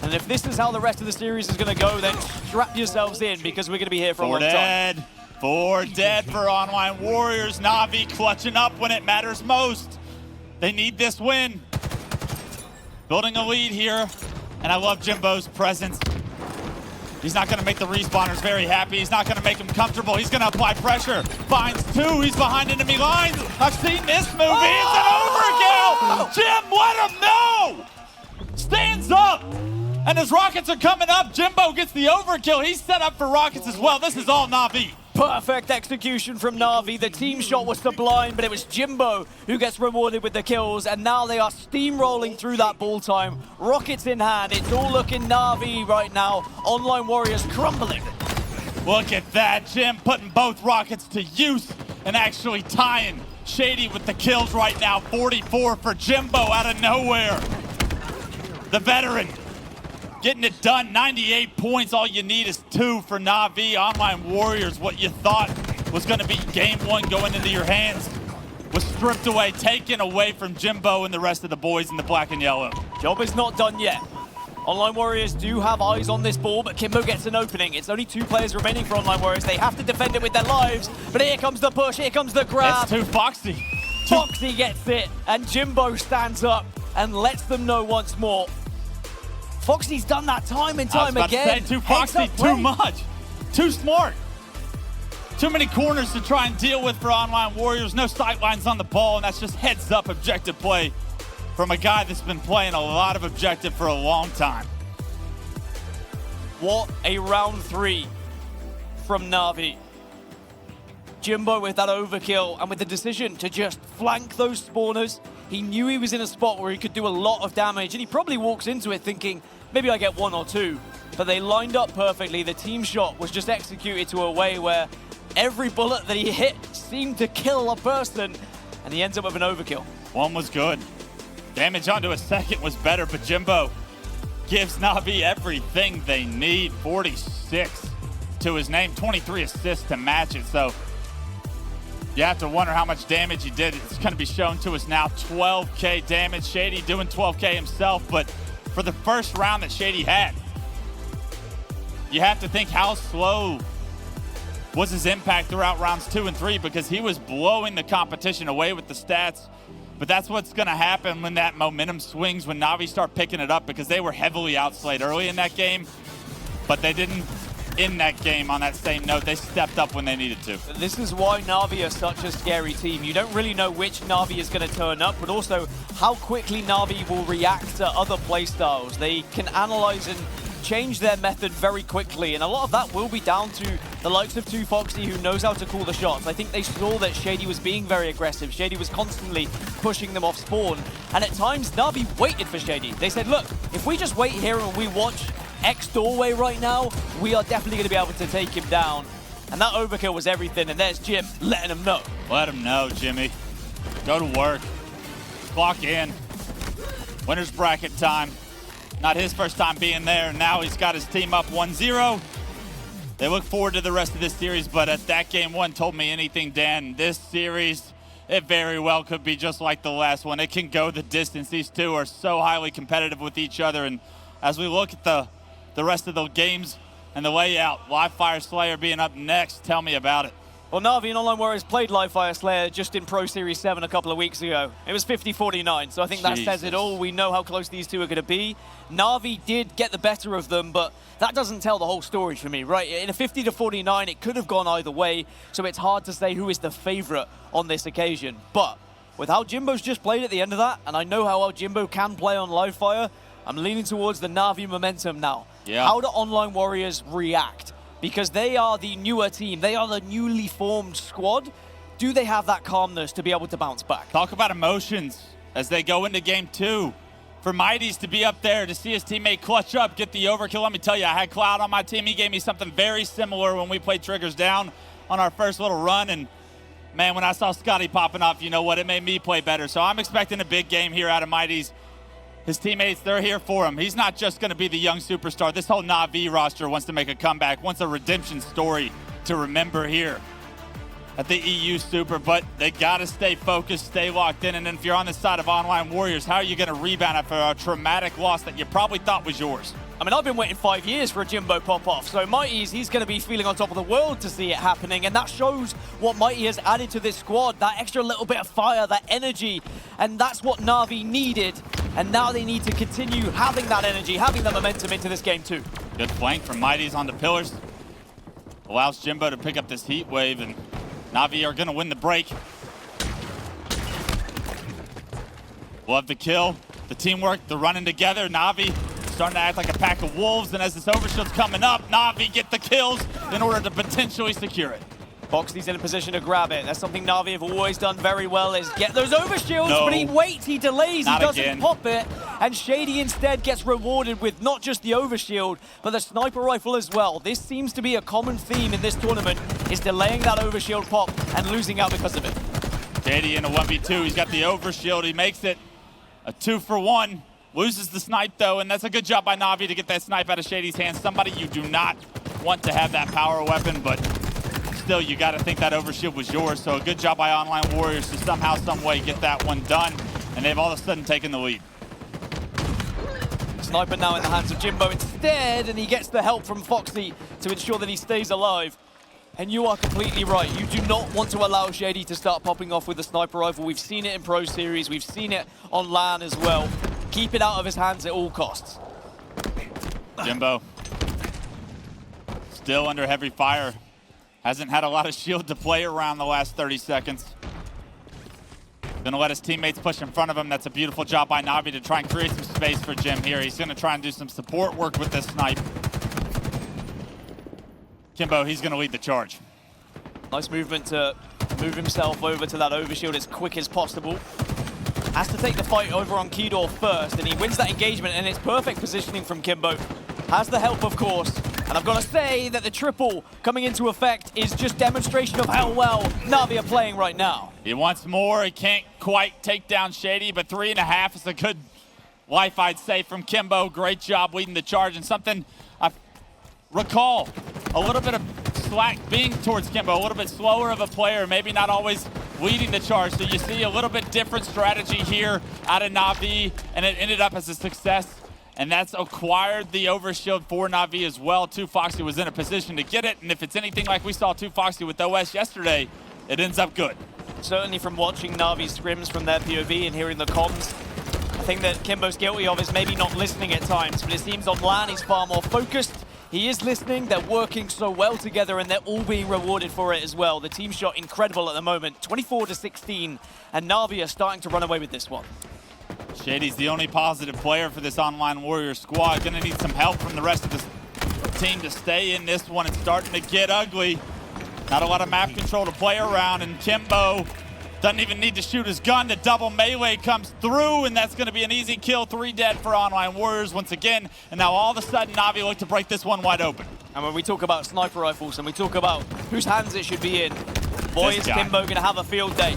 H: And if this is how the rest of the series is going to go, then strap yourselves in because we're going to be here for a long time.
D: 4 dead for Online Warriors. Navi clutching up when it matters most. They need this win. Building a lead here. And I love Jimbo's presence. He's not going to make the respawners very happy. He's not going to make them comfortable. He's going to apply pressure. Finds 2. He's behind enemy lines. I've seen this movie. It's an overkill. Jim, let him know. Stands up. And as rockets are coming up, Jimbo gets the overkill. He's set up for rockets as well. This is all Navi.
H: Perfect execution from Navi. The team shot was sublime, but it was Jimbo who gets rewarded with the kills, and now they are steamrolling through that ball time. Rockets in hand. It's all looking Navi right now. Online Warriors crumbling.
D: Look at that. Jim putting both rockets to use and actually tying Shady with the kills right now. 44 for Jimbo out of nowhere. The veteran getting it done. 98 points. All you need is 2 for Navi. Online Warriors, what you thought was going to be game 1 going into your hands, was stripped away, taken away from Jimbo and the rest of the boys in the black and yellow.
H: Job is not done yet. Online Warriors do have eyes on this ball, but Kimbo gets an opening. It's only 2 players remaining for Online Warriors. They have to defend it with their lives, but here comes the push, here comes the grab.
D: It's too Foxy.
H: Foxy gets it, and Jimbo stands up and lets them know once more. Foxy's done that time and time again.
D: I was about to say, too Foxy, too much. Too smart. Too many corners to try and deal with for Online Warriors. No sightlines on the ball, and that's just heads-up objective play from a guy that's been playing a lot of objective for a long time.
H: What a round 3 from Navi. Jimbo with that overkill and with the decision to just flank those spawners. He knew he was in a spot where he could do a lot of damage, and he probably walks into it thinking, maybe I get 1 or 2. But they lined up perfectly. The team shot was just executed to a way where every bullet that he hit seemed to kill a person, and he ends up with an overkill.
D: 1 was good. Damage onto a second was better, but Jimbo gives Navi everything they need. 46 to his name, 23 assists to match it. So you have to wonder how much damage he did. It's going to be shown to us now. 12K damage. Shady doing 12K himself, but for the first round that Shady had, you have to think how slow was his impact throughout rounds 2 and 3, because he was blowing the competition away with the stats. But that's what's going to happen when that momentum swings, when Navi start picking it up, because they were heavily outslayed early in that game, but they didn't end that game on that same note. They stepped up when they needed to.
H: This is why Navi are such a scary team. You don't really know which Navi is going to turn up, but also how quickly Navi will react to other playstyles. They can analyze and change their method very quickly, and a lot of that will be down to the likes of 2 Foxy, who knows how to call the shots. I think they saw that Shady was being very aggressive. Shady was constantly pushing them off spawn, and at times Navi waited for Shady. They said, look, if we just wait here and we watch X doorway right now, we are definitely going to be able to take him down. And that overkill was everything, and there's Jim letting him know.
D: Let him know, Jimmy. Go to work. Clock in. Winner's bracket time. Not his first time being there. Now he's got his team up 1-0. They look forward to the rest of this series, but at that game one told me anything, Dan. This series, it very well could be just like the last one. It can go the distance. These two are so highly competitive with each other. And as we look at the rest of the games and the layout, Live Fire Slayer being up next, tell me about it.
H: Well, NAVI and Online Warriors played Live Fire Slayer just in Pro Series 7 a couple of weeks ago. It was 50-49, so I think that says it all. We know how close these two are going to be. NAVI did get the better of them, but that doesn't tell the whole story for me, right? In a 50-49, it could have gone either way, so it's hard to say who is the favorite on this occasion. But with how Jimbo's just played at the end of that, and I know how well Jimbo can play on Live Fire, I'm leaning towards the NAVI momentum now.
D: Yeah.
H: How do Online Warriors react? Because they are the newer team. They are the newly formed squad. Do they have that calmness to be able to bounce back?
D: Talk about emotions as they go into game two. For Mighty's to be up there, to see his teammate clutch up, get the overkill. Let me tell you, I had Cloud on my team. He gave me something very similar when we played Triggers Down on our first little run. And man, when I saw Scotty popping off, you know what? It made me play better. So I'm expecting a big game here out of Mighty's. His teammates, they're here for him. He's not just going to be the young superstar. This whole NAVI roster wants to make a comeback, wants a redemption story to remember here at the EU Super, but they got to stay focused, stay locked in. And then if you're on the side of Online Warriors, how are you going to rebound after a traumatic loss that you probably thought was yours?
H: I mean, I've been waiting 5 years for a Jimbo pop-off, so Mighty's, he's going to be feeling on top of the world to see it happening, and that shows what Mighty has added to this squad, that extra little bit of fire, that energy, and that's what NAVI needed, and now they need to continue having that energy, having that momentum into this game too.
D: Good flank from Mighty's on the pillars. Allows Jimbo to pick up this heat wave, and NAVI are going to win the break. Love the kill, the teamwork, the running together. NAVI starting to act like a pack of wolves, and as this overshield's coming up, NAVI get the kills in order to potentially secure it.
H: Foxy's in a position to grab it. That's something NAVI have always done very well, is get those overshields, but he waits, he delays, he doesn't pop it, and Shady instead gets rewarded with not just the overshield, but the sniper rifle as well. This seems to be a common theme in this tournament, is delaying that overshield pop and losing out because of it.
D: Shady in a 1v2, he's got the overshield, he makes it a 2-for-1. Loses the snipe though, and that's a good job by NAVI to get that snipe out of Shady's hands. Somebody you do not want to have that power weapon, but still you got to think that overshield was yours. So a good job by Online Warriors to somehow, some way get that one done, and they've all of a sudden taken the lead.
H: Sniper now in the hands of Jimbo instead, and he gets the help from Foxy to ensure that he stays alive. And you are completely right. You do not want to allow Shady to start popping off with the sniper rifle. We've seen it in Pro Series. We've seen it on LAN as well. Keep it out of his hands at all costs.
D: Jimbo still under heavy fire. Hasn't had a lot of shield to play around the last 30 seconds. Gonna let his teammates push in front of him. That's a beautiful job by NAVI to try and create some space for Jim here. He's gonna try and do some support work with this snipe. Kimbo, he's gonna lead the charge.
H: Nice movement to move himself over to that overshield as quick as possible. Has to take the fight over on Keydor first, and he wins that engagement, and it's perfect positioning from Kimbo. Has the help, of course, and I've got to say that the triple coming into effect is just demonstration of how well NAVI are playing right now.
D: He wants more, he can't quite take down Shady, but 3.5 is a good life, I'd say, from Kimbo. Great job leading the charge, and something I recall, a little bit of slack being towards Kimbo, a little bit slower of a player, maybe not always leading the charge. So you see a little bit different strategy here out of NAVI, and it ended up as a success. And that's acquired the overshield for NAVI as well. 2Foxy was in a position to get it, and if it's anything like we saw 2Foxy with OS yesterday, it ends up good.
H: Certainly from watching NAVI's scrims from their POV and hearing the comms, I think that Kimbo's guilty of is maybe not listening at times, but it seems on LAN he's far more focused. He is listening, they're working so well together, and they're all being rewarded for it as well. The team shot incredible at the moment, 24-16, and NAVI are starting to run away with this one.
D: Shady's the only positive player for this Online Warrior squad. Gonna need some help from the rest of the team to stay in this one. It's starting to get ugly. Not a lot of map control to play around, and Kimbo doesn't even need to shoot his gun. The double melee comes through, and that's gonna be an easy kill. 3 dead for Online Warriors once again. And now all of a sudden, NAVI look to break this one wide open.
H: And when we talk about sniper rifles and we talk about whose hands it should be in, boy, is Kimbo gonna have a field day.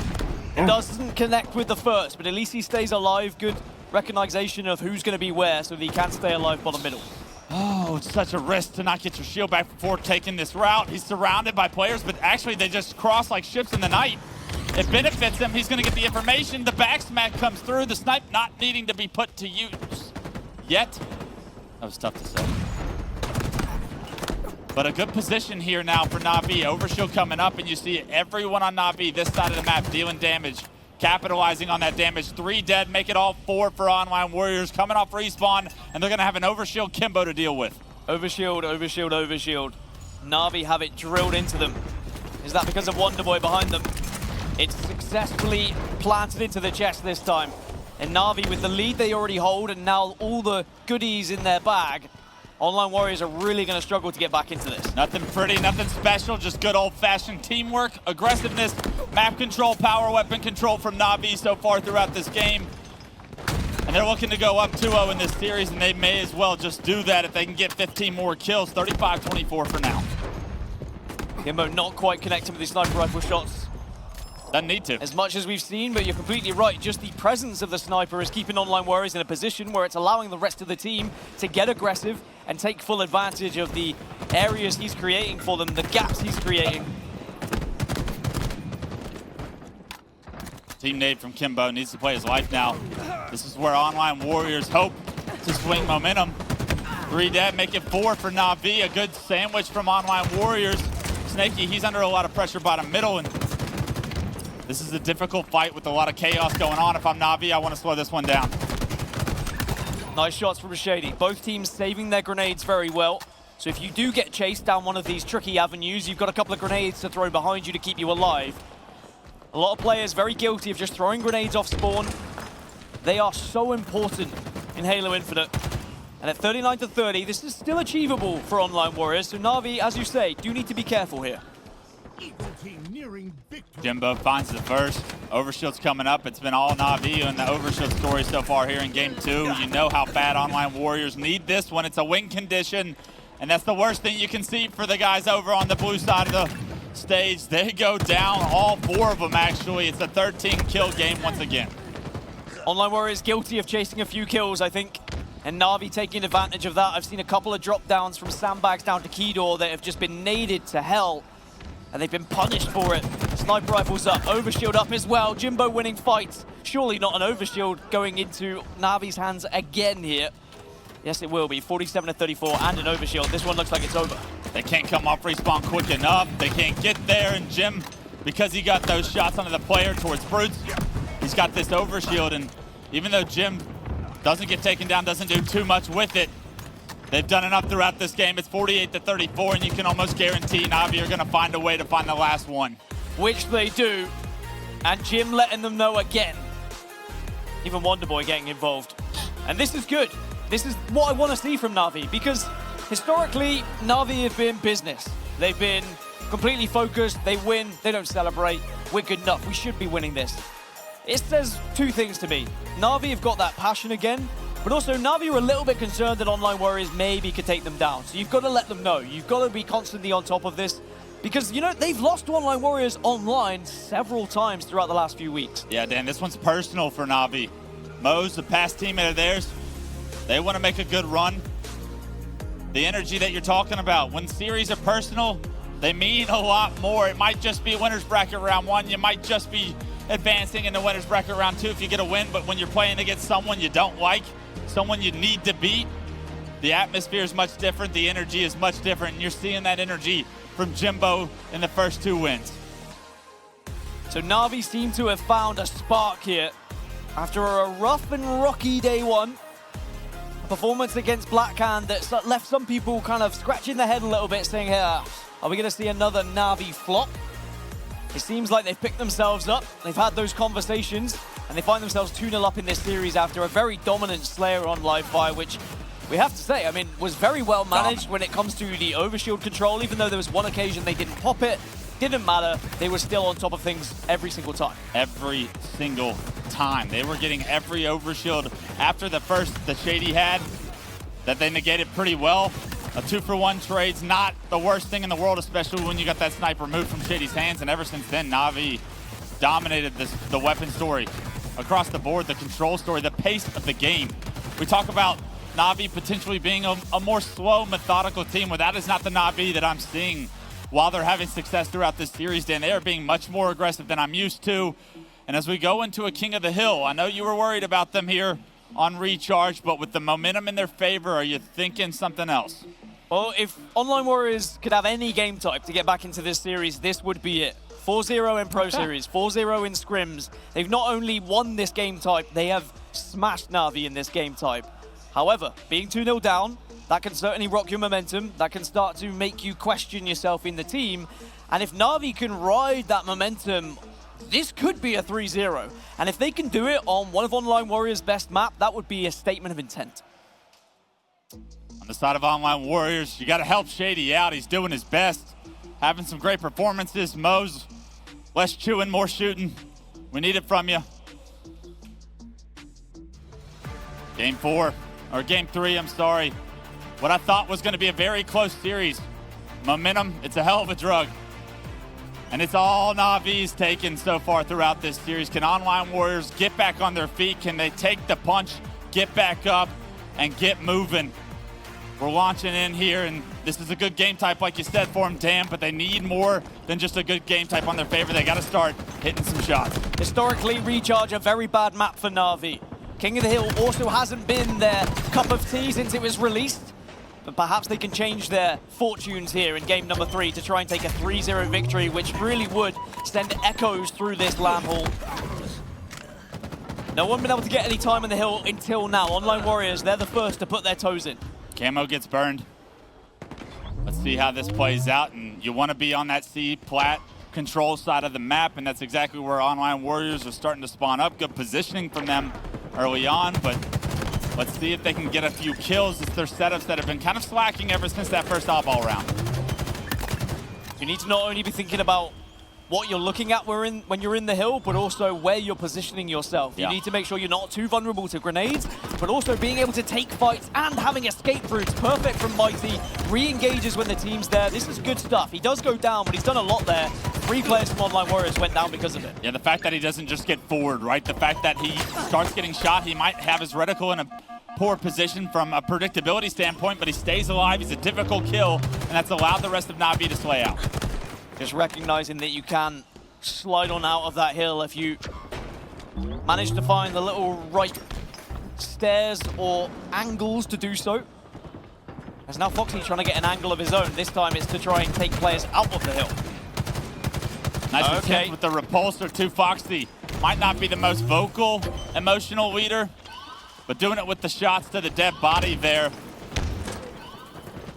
H: It doesn't connect with the first, but at least he stays alive. Good recognition of who's going to be where so that he can stay alive bottom middle.
D: Oh, it's such a risk to not get your shield back before taking this route. He's surrounded by players, but actually they just cross like ships in the night. It benefits him. He's going to get the information. The back smack comes through. The snipe not needing to be put to use yet. That was tough to say. But a good position here now for NAVI. Overshield coming up, and you see everyone on NAVI this side of the map dealing damage, capitalizing on that damage. 3 dead, make it all 4 for Online Warriors coming off respawn, and they're going to have an Overshield Kimbo to deal with.
H: Overshield, Overshield, Overshield. NAVI have it drilled into them. Is that because of Wonderboy behind them? It's successfully planted into the chest this time. And NAVI, with the lead they already hold and now all the goodies in their bag, Online Warriors are really going to struggle to get back into this.
D: Nothing pretty, nothing special, just good old-fashioned teamwork, aggressiveness, map control, power weapon control from NAVI so far throughout this game. And they're looking to go up 2-0 in this series, and they may as well just do that if they can get 15 more kills. 35-24 for now.
H: Kimbo not quite connecting with these sniper rifle shots.
D: Doesn't need to.
H: As much as we've seen, but you're completely right. Just the presence of the sniper is keeping Online Warriors in a position where it's allowing the rest of the team to get aggressive and take full advantage of the areas he's creating for them, the gaps he's creating.
D: Team nade from Kimbo needs to play his life now. This is where Online Warriors hope to swing momentum. 3 dead, make it 4 for NAVI. A good sandwich from Online Warriors. Snaky, he's under a lot of pressure bottom middle, and this is a difficult fight with a lot of chaos going on. If I'm NAVI, I want to slow this one down.
H: Nice shots from Shady. Both teams saving their grenades very well. So if you do get chased down one of these tricky avenues, you've got a couple of grenades to throw behind you to keep you alive. A lot of players very guilty of just throwing grenades off spawn. They are so important in Halo Infinite. And at 39-30, this is still achievable for Online Warriors. So NAVI, as you say, do need to be careful here.
D: Jimbo finds the first. Overshield's coming up. It's been all NAVI and the Overshield story so far here in Game 2. You know how bad Online Warriors need this one. It's a win condition, and that's the worst thing you can see for the guys over on the blue side of the stage. They go down, all 4 of them actually. It's a 13-kill game once again.
H: Online Warriors guilty of chasing a few kills, I think, and NAVI taking advantage of that. I've seen a couple of drop downs from sandbags down to Keydor that have just been naded to hell, and they've been punished for it. Sniper rifles up, Overshield up as well. Jimbo winning fights. Surely not an Overshield going into NAVI's hands again here. Yes, it will be. 47-34 and an Overshield. This one looks like it's over.
D: They can't come off respawn quick enough. They can't get there, and Jim, because he got those shots onto the player towards Brutes, he's got this Overshield, and even though Jim doesn't get taken down, doesn't do too much with it, they've done enough throughout this game. It's 48-34, and you can almost guarantee NAVI are going to find a way to find the last one.
H: Which they do, and Jim letting them know again. Even Wonderboy getting involved. And this is good. This is what I want to see from NAVI, because historically, NAVI have been business. They've been completely focused. They win. They don't celebrate. We're good enough. We should be winning this. It says 2 things to me. NAVI have got that passion again, but also NAVI are a little bit concerned that Online Warriors maybe could take them down. So you've got to let them know. You've got to be constantly on top of this. Because, you know, they've lost to Online Warriors online several times throughout the last few weeks.
D: Yeah, Dan, this one's personal for NAVI. Mo's the past teammate of theirs. They want to make a good run. The energy that you're talking about, when series are personal, they mean a lot more. It might just be winner's bracket round 1. You might just be advancing in the winner's bracket round 2 if you get a win. But when you're playing against someone you don't like, someone you need to beat, the atmosphere is much different. The energy is much different. And you're seeing that energy from Jimbo in the first 2 wins.
H: So NAVI seem to have found a spark here after a rough and rocky day 1. A performance against Blackhand that left some people kind of scratching their head a little bit, saying, hey, are we going to see another NAVI flop? It seems like they've picked themselves up, they've had those conversations, and they find themselves 2-0 up in this series after a very dominant Slayer on live fire, which we have to say, I mean, was very well managed when it comes to the Overshield control. Even though there was one occasion they didn't pop it, didn't matter. They were still on top of things every single time.
D: Every single time. They were getting every Overshield after the first that Shady had that they negated pretty well. A 2-for-1 trade's not the worst thing in the world, especially when you got that sniper removed from Shady's hands. And ever since then, NAVI dominated the weapon story across the board, the control story, the pace of the game. We talk about NAVI potentially being a more slow, methodical team. Well, that is not the NAVI that I'm seeing while they're having success throughout this series, Dan. They are being much more aggressive than I'm used to. And as we go into a King of the Hill, I know you were worried about them here on Recharge, but with the momentum in their favor, are you thinking something else?
H: Well, if Online Warriors could have any game type to get back into this series, this would be it. 4-0 in Pro Series, 4-0 in scrims. They've not only won this game type, they have smashed NAVI in this game type. However, being 2-0 down, that can certainly rock your momentum. That can start to make you question yourself in the team. And if NAVI can ride that momentum, this could be a 3-0. And if they can do it on one of Online Warriors' best map, that would be a statement of intent.
D: On the side of Online Warriors, you got to help Shady out. He's doing his best, having some great performances. Mo's less chewing, more shooting. We need it from you. Game 3, I'm sorry. What I thought was going to be a very close series. Momentum, it's a hell of a drug. And it's all NAVI's taken so far throughout this series. Can Online Warriors get back on their feet? Can they take the punch, get back up, and get moving? We're launching in here, and this is a good game type, like you said, for them, Dan, but they need more than just a good game type on their favor. They got to start hitting some shots.
H: Historically, Recharge, a very bad map for NAVI. King of the Hill also hasn't been their cup of tea since it was released, but perhaps they can change their fortunes here in game number 3 to try and take a 3-0 victory, which really would send echoes through this LAN hall. No one been able to get any time on the hill until now. Online Warriors, they're the first to put their toes in.
D: Camo gets burned. Let's see how this plays out, and you want to be on that C-plat control side of the map, and that's exactly where Online Warriors are starting to spawn up. Good positioning from them early on, but let's see if they can get a few kills. It's their setups that have been kind of slacking ever since that first oddball round.
H: You need to not only be thinking about what you're looking at when you're in the hill, but also where you're positioning yourself. You need to make sure you're not too vulnerable to grenades, but also being able to take fights and having escape routes. Perfect from Mighty. Re-engages when the team's there. This is good stuff. He does go down, but he's done a lot there. 3 players from Online Warriors went down because of it.
D: Yeah, the fact that he doesn't just get forward, right? The fact that he starts getting shot, he might have his reticle in a poor position from a predictability standpoint, but he stays alive. He's a difficult kill, and that's allowed the rest of NAVI to slay out.
H: Just recognizing that you can slide on out of that hill if you manage to find the little right stairs or angles to do so. As now Foxy trying to get an angle of his own. This time it's to try and take players out of the hill.
D: Nice attempt with the repulsor to Foxy. Might not be the most vocal, emotional leader, but doing it with the shots to the dead body there.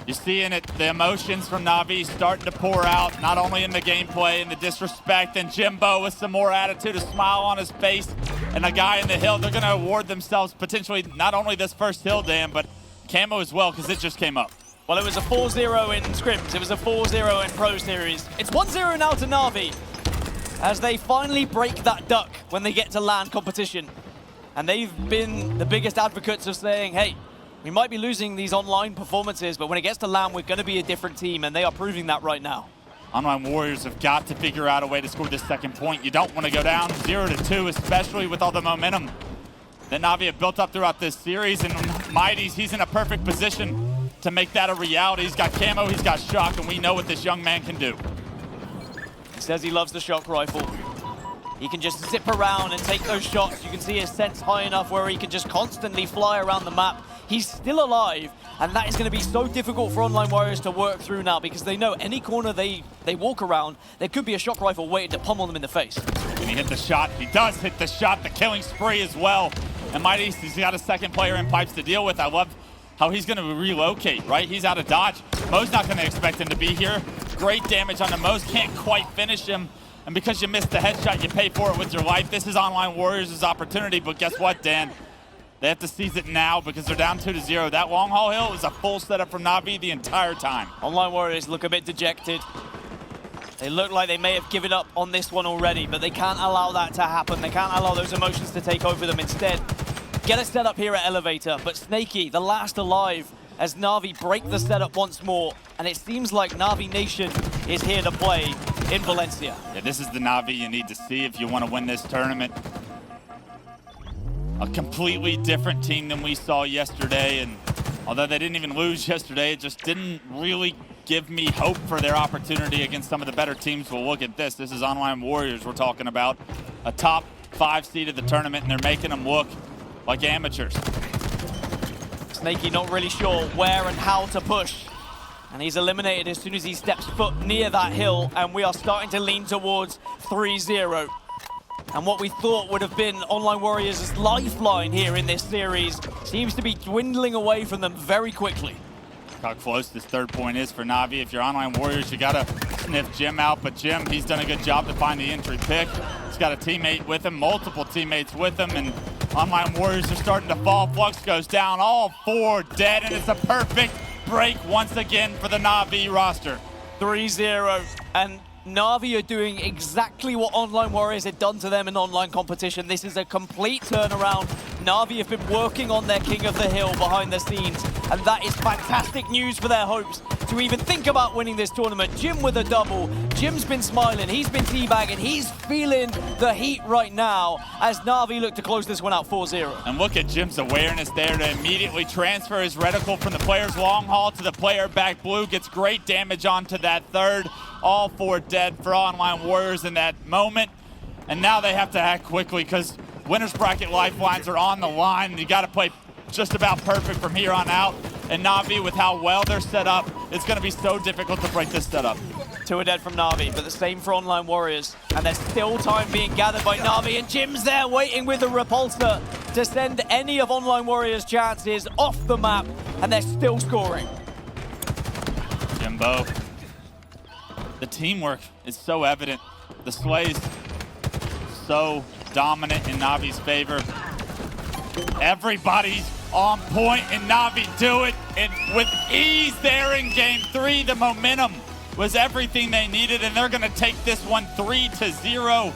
D: You're seeing it, the emotions from NAVI starting to pour out, not only in the gameplay and the disrespect, and Jimbo with some more attitude, a smile on his face, and a guy in the hill. They're going to award themselves potentially not only this first hill, Dan, but Camo as well, because it just came up.
H: Well, it was a 4-0 in scrims. It was a 4-0 in Pro Series. It's 1-0 now to NAVI as they finally break that duck when they get to LAN competition. And they've been the biggest advocates of saying, hey, we might be losing these online performances, but when it gets to LAN, we're going to be a different team, and they are proving that right now.
D: Online Warriors have got to figure out a way to score this second point. You don't want to go down 0-2, especially with all the momentum that NAVI have built up throughout this series. And Mighty's, he's in a perfect position to make that a reality. He's got Camo, he's got Shock, and we know what this young man can do.
H: He says he loves the Shock rifle. He can just zip around and take those shots. You can see his sense high enough where he can just constantly fly around the map. He's still alive, and that is going to be so difficult for Online Warriors to work through now because they know any corner they walk around, there could be a Shock rifle waiting to pummel them in the face.
D: Can he hit the shot? He does hit the shot, the killing spree as well. And Mighty, he's got a second player in pipes to deal with. I love how he's going to relocate, right? He's out of dodge. Mo's not going to expect him to be here. Great damage on the Mo's, can't quite finish him. And because you missed the headshot, you pay for it with your life. This is Online Warriors' opportunity, but guess what, Dan? They have to seize it now because they're down 2-0. That long haul hill is a full setup from NAVI the entire time.
H: Online Warriors look a bit dejected. They look like they may have given up on this one already, but they can't allow that to happen. They can't allow those emotions to take over them. Instead, get a setup here at Elevator, but Snaky, the last alive, as NAVI break the setup once more, and it seems like NAVI Nation is here to play. in Valencia.
D: Yeah, this is the Navi you need to see if you want to win this tournament. A completely different team than we saw yesterday, and although they didn't even lose yesterday, it just didn't really give me hope for their opportunity against some of the better teams. Well, look at this. This is Online Warriors we're talking about. A top 5 seed of the tournament, and they're making them look like amateurs.
H: Snaky not really sure where and how to push. And he's eliminated as soon as he steps foot near that hill, and we are starting to lean towards 3-0. And what we thought would have been Online Warriors' lifeline here in this series seems to be dwindling away from them very quickly.
D: How close this third point is for Navi. If you're Online Warriors, you gotta sniff Jim out, but Jim, he's done a good job to find the entry pick. He's got a teammate with him, multiple teammates with him, and Online Warriors are starting to fall. Flux goes down, all 4 dead, and it's a perfect break once again for the Navi roster.
H: 3-0, and Navi are doing exactly what Online Warriors had done to them in online competition. This is a complete turnaround. Navi have been working on their King of the Hill behind the scenes, and that is fantastic news for their hopes to even think about winning this tournament. Jim with a double. Jim's been smiling, he's been teabagging, he's feeling the heat right now as Navi look to close this one out 4-0.
D: And look at Jim's awareness there to immediately transfer his reticle from the player's long haul to the player back blue. Gets great damage onto that third. All 4 dead for Online Warriors in that moment. And now they have to act quickly because winners bracket lifelines are on the line. You got to play just about perfect from here on out. And Navi, with how well they're set up, it's going to be so difficult to break this setup.
H: 2 are dead from Navi, but the same for Online Warriors. And there's still time being gathered by Navi, and Jim's there waiting with the repulsor to send any of Online Warriors' chances off the map, and they're still scoring.
D: Jimbo. The teamwork is so evident. The Slay's so dominant in Navi's favor. Everybody's on point, and Navi do it and with ease there in game 3. The momentum was everything they needed, and they're gonna take this one 3-0.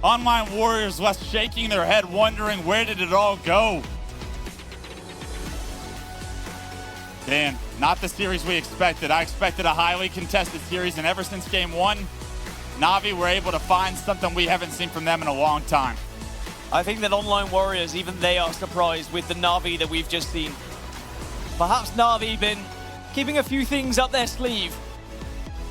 D: Online Warriors left shaking their head, wondering where did it all go. Dan, not the series we expected. I expected a highly contested series, and ever since game 1, Navi were able to find something we haven't seen from them in a long time.
H: I think that Online Warriors, even they are surprised with the Navi that we've just seen. Perhaps Navi been keeping a few things up their sleeve.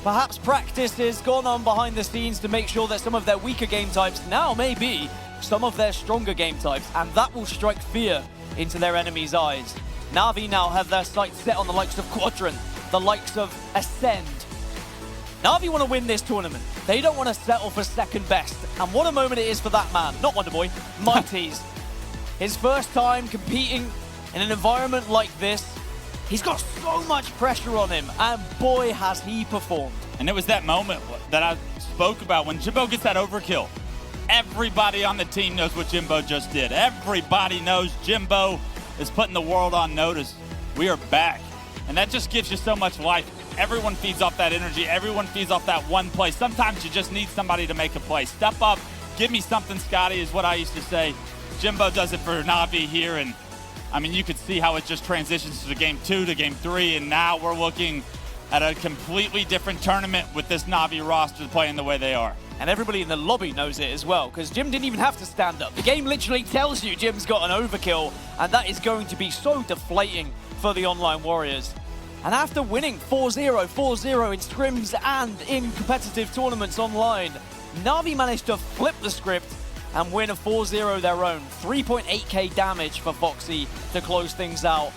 H: Perhaps practice has gone on behind the scenes to make sure that some of their weaker game types now may be some of their stronger game types, and that will strike fear into their enemies' eyes. Navi now have their sights set on the likes of Quadrant, the likes of Ascend. Navi want to win this tournament. They don't want to settle for second best. And what a moment it is for that man, not Wonderboy, Mighty's. His first time competing in an environment like this. He's got so much pressure on him, and boy, has he performed.
D: And it was that moment that I spoke about when Jimbo gets that overkill. Everybody on the team knows what Jimbo just did. Everybody knows Jimbo is putting the world on notice. We are back. And that just gives you so much life. Everyone feeds off that energy. Everyone feeds off that one play. Sometimes you just need somebody to make a play. Step up, give me something, Scotty, is what I used to say. Jimbo does it for Navi here, and I mean, you could see how it just transitions to game 2, to game 3, and now we're looking at a completely different tournament with this Navi roster playing the way they are.
H: And everybody in the lobby knows it as well, because Jim didn't even have to stand up. The game literally tells you Jim's got an overkill, and that is going to be so deflating for the Online Warriors. And after winning 4-0, 4-0 in scrims and in competitive tournaments online, Navi managed to flip the script and win a 4-0 their own. 3.8k damage for Foxy to close things out.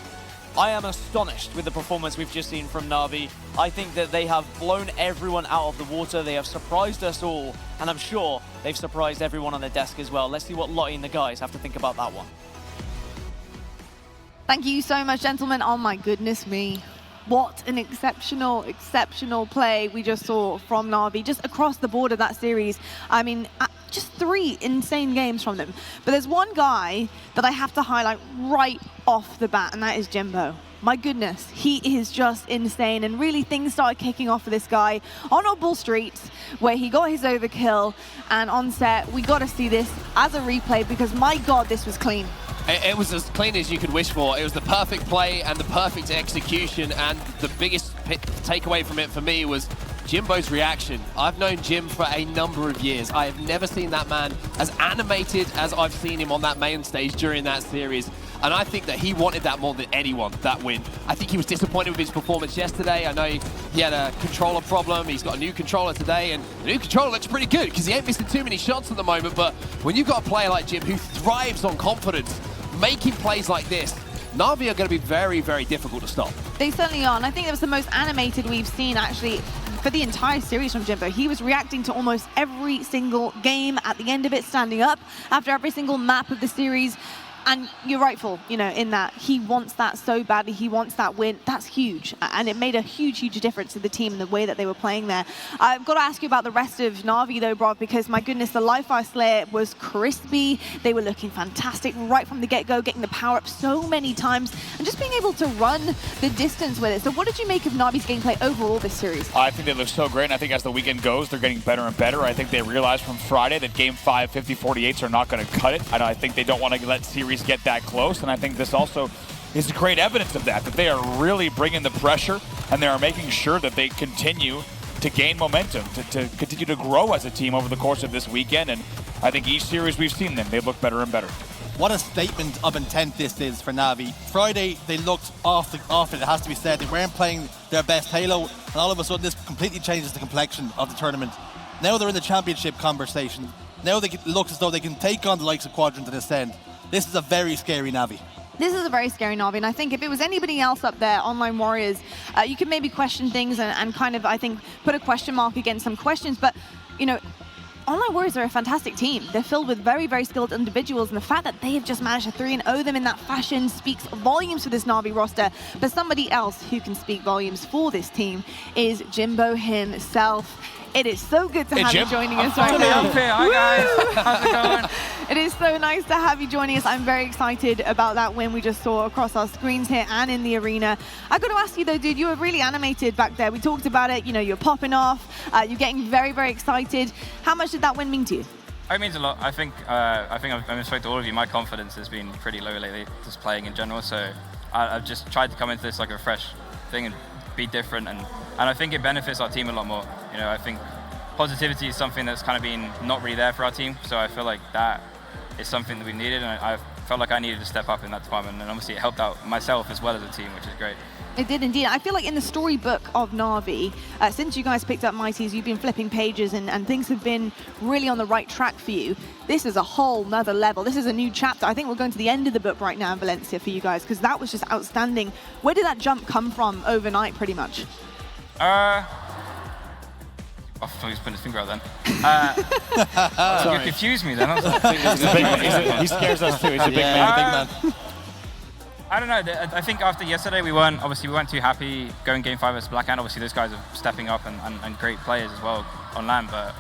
H: I am astonished with the performance we've just seen from Navi. I think that they have blown everyone out of the water. They have surprised us all, and I'm sure they've surprised everyone on their desk as well. Let's see what Lottie and the guys have to think about that one.
A: Thank you so much, gentlemen. Oh my goodness me. What an exceptional, exceptional play we just saw from Navi, just across the board of that series. I mean, just 3 insane games from them. But there's one guy that I have to highlight right off the bat, and that is Jimbo. My goodness, he is just insane, and really things started kicking off for this guy on Oddball Street, where he got his overkill, and on set, we got to see this as a replay, because my God, this was clean.
E: It was as clean as you could wish for. It was the perfect play and the perfect execution, and the biggest takeaway from it for me was Jimbo's reaction. I've known Jim for a number of years. I have never seen that man as animated as I've seen him on that main stage during that series. And I think that he wanted that more than anyone, that win. I think he was disappointed with his performance yesterday. I know he had a controller problem. He's got a new controller today, and the new controller looks pretty good because he ain't missing too many shots at the moment. But when you've got a player like Jim who thrives on confidence, making plays like this, NAVI are going to be very, very difficult to stop.
A: They certainly are, and I think it was the most animated we've seen, actually, for the entire series from Jimbo. He was reacting to almost every single game, at the end of it, standing up after every single map of the series. And you're rightful, you know, in that he wants that so badly. He wants that win. That's huge. And it made a huge, huge difference to the team and the way that they were playing there. I've got to ask you about the rest of NAVI, though, Rob, because, my goodness, the Live Fire Slayer was crispy. They were looking fantastic right from the get-go, getting the power-up so many times, and just being able to run the distance with it. So what did you make of NAVI's gameplay overall this series?
D: I think they look so great, and I think as the weekend goes, they're getting better and better. I think they realized from Friday that Game 5 50-48s are not going to cut it. I think they don't want to let series get that close, and I think this also is great evidence of that they are really bringing the pressure, and they are making sure that they continue to gain momentum, to continue to grow as a team over the course of this weekend. And I think each series we've seen them, they look better and better.
B: What a statement of intent this is for NAVI. Friday, they looked off it, it has to be said. They weren't playing their best Halo, and all of a sudden this completely changes the complexion of the tournament. Now they're in the championship conversation. Now it looks as though they can take on the likes of Quadrant and Ascend. This is a very scary NAVI.
A: This is a very scary NAVI, and I think if it was anybody else up there, Online Warriors, you could maybe question things and kind of, I think, put a question mark against some questions. But, you know, Online Warriors are a fantastic team. They're filled with very, very skilled individuals, and the fact that they have just managed to 3-0 them in that fashion speaks volumes for this NAVI roster. But somebody else who can speak volumes for this team is Jimbo himself. It is so good to have you joining us right now.
I: Hi guys, how's it going?
A: It is so nice to have you joining us. I'm very excited about that win we just saw across our screens here and in the arena. I got to ask you though, dude, you were really animated back there. We talked about it, you know, you're popping off, you're getting very, very excited. How much did that win mean to you?
I: It means a lot. I think I've spoken to all of you. My confidence has been pretty low lately, just playing in general. So I've just tried to come into this like a fresh thing and be different, and I think it benefits our team a lot more. You know, I think positivity is something that's kind of been not really there for our team, so I feel like that is something that we needed, and I felt like I needed to step up in that department, and obviously it helped out myself as well as a team, which is great.
A: It did indeed. I feel like in the storybook of NAVI, since you guys picked up Mighties, you've been flipping pages and things have been really on the right track for you. This is a whole nother level. This is a new chapter. I think we're going to the end of the book right now in Valencia for you guys, because that was just outstanding. Where did that jump come from overnight, pretty much? I thought he was putting his finger out then. You confused me then. I was like,
D: he scares us too. He's a big man.
I: I don't know. I think after yesterday, we weren't too happy going Game 5 as Blackhand. Obviously, those guys are stepping up and great players as well on LAN. But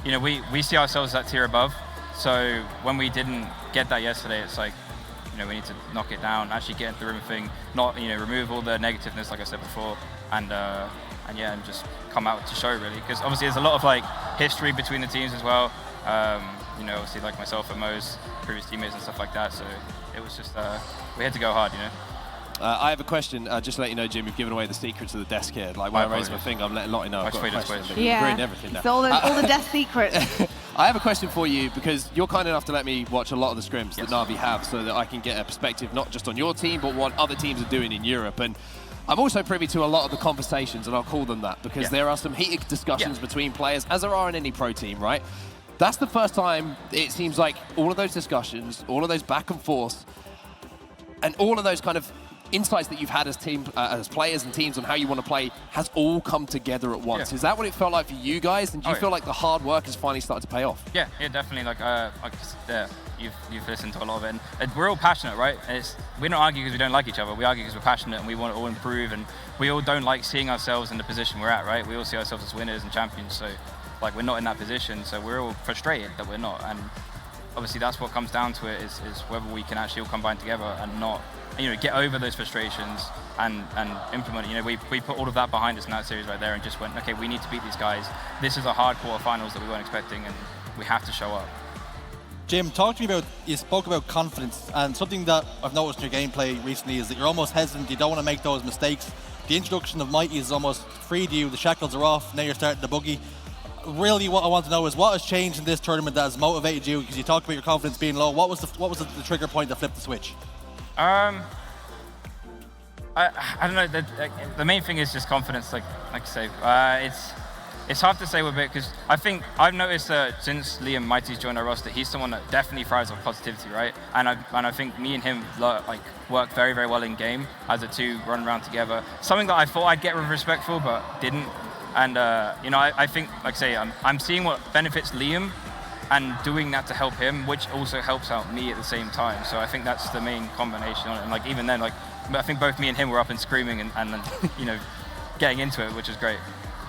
I: you know, we see ourselves that tier above. So when we didn't get that yesterday, it's like, you know, we need to knock it down, actually get into the room thing, not, you know, remove all the negativeness, like I said before, and just come out to show really. Because obviously there's a lot of like history between the teams as well. You know, obviously like myself and Mo's previous teammates and stuff like that. So it was just we had to go hard, you know.
E: I have a question, just to let you know, Jim, you've given away the secrets of the desk here. Like when I raise my finger, I'm letting Lottie know I've got a question.
A: Yeah,
E: ruined everything now.
A: It's all the desk secrets.
E: I have a question for you, because you're kind enough to let me watch a lot of the scrims that NAVI have, so that I can get a perspective not just on your team, but what other teams are doing in Europe. And I'm also privy to a lot of the conversations, and I'll call them that, because there are some heated discussions between players, as there are in any pro team, right? That's the first time it seems like all of those discussions, all of those back and forth, and all of those kind of insights that you've had as as players and teams on how you want to play has all come together at once. Is that what it felt like for you guys? And do you feel like the hard work has finally started to pay off?
I: Yeah, definitely. Like you've listened to a lot of it, and we're all passionate, right? We don't argue because we don't like each other. We argue because we're passionate and we want to all improve, and we all don't like seeing ourselves in the position we're at, right? We all see ourselves as winners and champions, so like we're not in that position, so we're all frustrated that we're not. And obviously that's what comes down to it, is whether we can actually all combine together and not, you know, get over those frustrations and implement it. You know, we put all of that behind us in that series right there and just went, okay, we need to beat these guys. This is a hard quarterfinals that we weren't expecting, and we have to show up.
B: Jim, talk to me about, you spoke about confidence, and something that I've noticed in your gameplay recently is that you're almost hesitant, you don't want to make those mistakes. the introduction of Mighty has almost freed you. The shackles are off. Now you're starting to boogie. Really, what I want to know is what has changed in this tournament that has motivated you? Because you talked about your confidence being low. What was the trigger point that flipped the switch?
I: I don't know. The main thing is just confidence. Like I say, it's hard to say with it because I think I've noticed that since Liam Mighty's joined our roster, he's someone that definitely thrives on positivity, right? And I think me and him like work very, very well in game as the two run around together. Something that I thought I'd get with respectful, but didn't. And you know, I think, like I say, I'm seeing what benefits Liam and doing that to help him, which also helps out me at the same time. So I think that's the main combination on it. And like even then, like I think both me and him were up and screaming and you know, getting into it, which is great.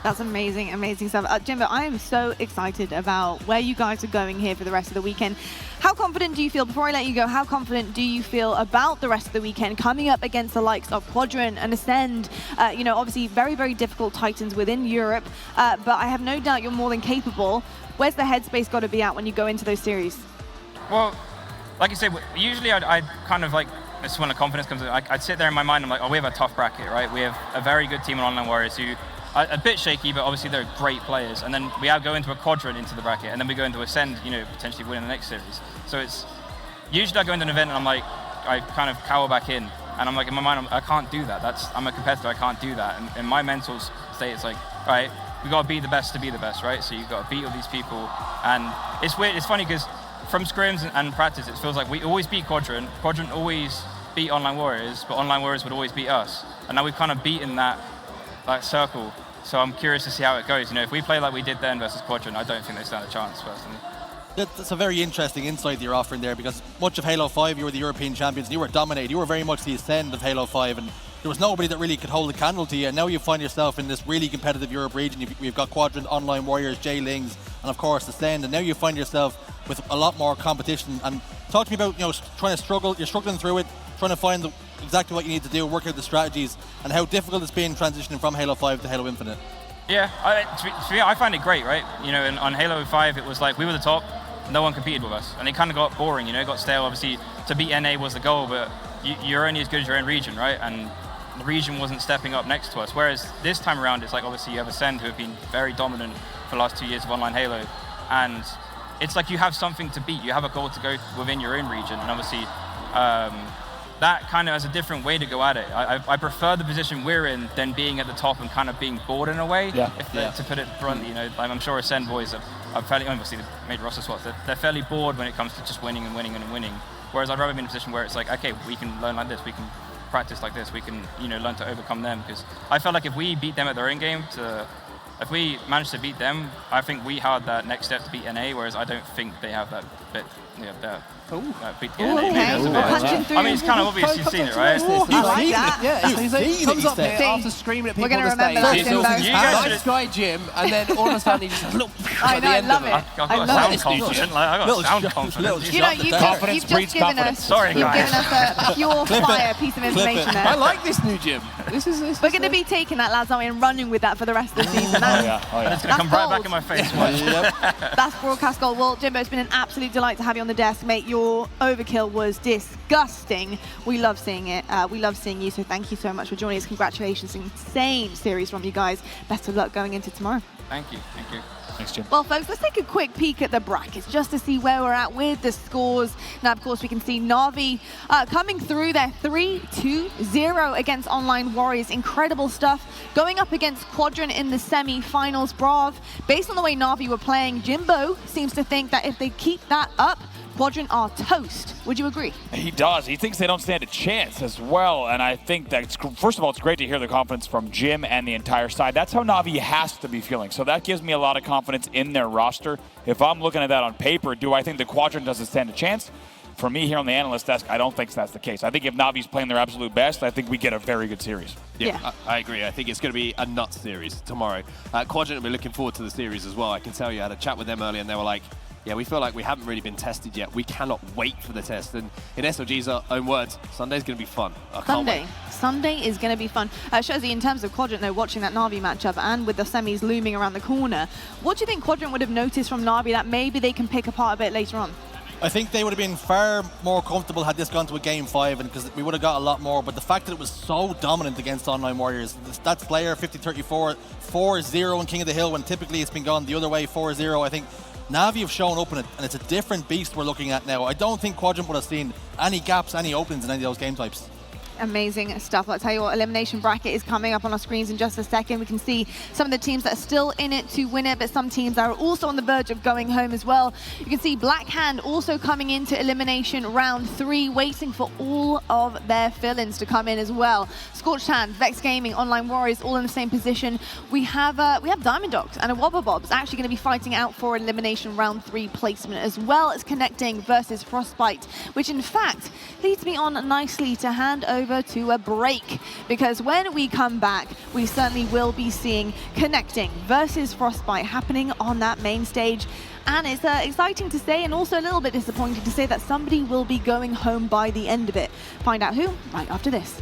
A: That's amazing, amazing stuff. Jimbo, I am so excited about where you guys are going here for the rest of the weekend. How confident do you feel, before I let you go, how confident do you feel about the rest of the weekend coming up against the likes of Quadrant and Ascend? You know, obviously very, very difficult Titans within Europe, but I have no doubt you're more than capable. Where's the headspace got to be at when you go into those series?
I: Well, like you said, usually I'd kind of like, this is when the confidence comes in, I'd sit there in my mind, I'm like, oh, we have a tough bracket, right? We have a very good team of Online Warriors who a bit shaky, but obviously they're great players. And then we go into a Quadrant into the bracket, and then we go into Ascend, you know, potentially winning the next series. So it's, usually I go into an event and I'm like, I kind of cower back in. And I'm like, in my mind, I can't do that. I'm a competitor, I can't do that. And in my mental state, it's like, all right, we got to be the best to be the best, right? So you've got to beat all these people. And it's weird, it's funny because from scrims and practice, it feels like we always beat Quadrant. Quadrant always beat Online Warriors, but Online Warriors would always beat us. And now we've kind of beaten that circle. So I'm curious to see how it goes. You know, if we play like we did then versus Quadrant, I don't think they stand a chance, personally.
B: That's a very interesting insight that you're offering there, because much of Halo 5, you were the European champions, and you were dominated. You were very much the Ascend of Halo 5, and there was nobody that really could hold a candle to you. And now you find yourself in this really competitive Europe region. We've got Quadrant, Online Warriors, J-Lings, and of course Ascend. And now you find yourself with a lot more competition. And talk to me about, you know, trying to struggle. You're struggling through it, trying to find exactly what you need to do, work out the strategies, and how difficult it's been transitioning from Halo 5 to Halo Infinite.
I: Yeah, I find it great, right? You know, on Halo 5, it was like we were the top, no one competed with us, and it kind of got boring. You know, it got stale. Obviously, to beat NA was the goal, but you're only as good as your own region, right? And the region wasn't stepping up next to us. Whereas this time around, it's like obviously you have Ascend, who have been very dominant for the last 2 years of online Halo, and it's like you have something to beat. You have a goal to go within your own region, and obviously that kind of has a different way to go at it. I prefer the position we're in than being at the top and kind of being bored in a way.
B: Yeah.
I: To put it bluntly, you know, I'm sure Ascend boys are fairly, obviously they made roster swaps, they're fairly bored when it comes to just winning and winning and winning. Whereas I'd rather be in a position where it's like, okay, we can learn like this, we can practice like this, we can, you know, learn to overcome them. Because I felt like if we beat them at their own game, if we managed to beat them, I think we had that next step to beat NA, whereas I don't think they have that bit, beat NA. I mean, it's kind of obvious, you've seen it, right?
A: I like that.
E: Yeah, he comes up here after screaming at people on the stage. Nice guy, Jim, and then all of a sudden he just has a little
A: I know, I love it.
I: I've got sound confidence. I got sound confidence.
A: You know, you've just given us,
I: Sorry, guys.
A: a pure fire piece of information there.
E: I like this new Jim.
A: We're going to be taking that, lads, aren't we, and running with that for the rest of the season.
I: And it's going to come right back in my face.
A: That's broadcast gold. Well, Jimbo, it's been an absolute delight to have you on the desk, mate. Your overkill was disgusting. We love seeing it. We love seeing you, so thank you so much for joining us. Congratulations. Insane series from you guys. Best of luck going into tomorrow.
I: Thank you.
G: Thanks, Jim.
A: Well, folks, let's take a quick peek at the brackets just to see where we're at with the scores. Now, of course, we can see NAVI coming through there 3-2-0 against Online Warriors. Incredible stuff. Going up against Quadrant in the semi-finals. Brav, based on the way NAVI were playing, Jimbo seems to think that if they keep that up, Quadrant are toast. Would you agree?
D: He does. He thinks they don't stand a chance as well. And I think that, first of all, it's great to hear the confidence from Jim and the entire side. That's how NAVI has to be feeling. So that gives me a lot of confidence in their roster. If I'm looking at that on paper, do I think the Quadrant doesn't stand a chance? For me here on the analyst desk, I don't think that's the case. I think if NAVI's playing their absolute best, I think we get a very good series.
A: Yeah.
E: I agree. I think it's going to be a nuts series tomorrow. Quadrant will be looking forward to the series as well. I can tell you, I had a chat with them earlier and they were like, yeah, we feel like we haven't really been tested yet. We cannot wait for the test. And in SLG's own words, Sunday's going to be fun. I can't wait.
A: Sunday is going to be fun. Shazzy, in terms of Quadrant, though, watching that NAVI matchup and with the semis looming around the corner, what do you think Quadrant would have noticed from NAVI that maybe they can pick apart a bit later on?
B: I think they would have been far more comfortable had this gone to a game 5, and because we would have got a lot more. But the fact that it was so dominant against Online Warriors, the stats player 50-34, 4-0 in King of the Hill when typically it's been gone the other way 4-0. I think NAVI have shown up in it, and it's a different beast we're looking at now. I don't think Quadrant would have seen any gaps, any openings in any of those game types.
A: Amazing stuff. I'll tell you what, elimination bracket is coming up on our screens in just a second. We can see some of the teams that are still in it to win it, but some teams are also on the verge of going home as well. You can see Black Hand also coming into elimination round 3, waiting for all of their fill-ins to come in as well. Scorched Hand, Vex Gaming, Online Warriors, all in the same position. We have Diamond Dogs and a Wobber Bobs actually going to be fighting out for elimination round 3 placement, as well as Connecting versus Frostbite, which in fact leads me on nicely to hand over to a break, because when we come back, we certainly will be seeing Connecting versus Frostbite happening on that main stage. And it's exciting to say, and also a little bit disappointing to say, that somebody will be going home by the end of it. Find out who right after this.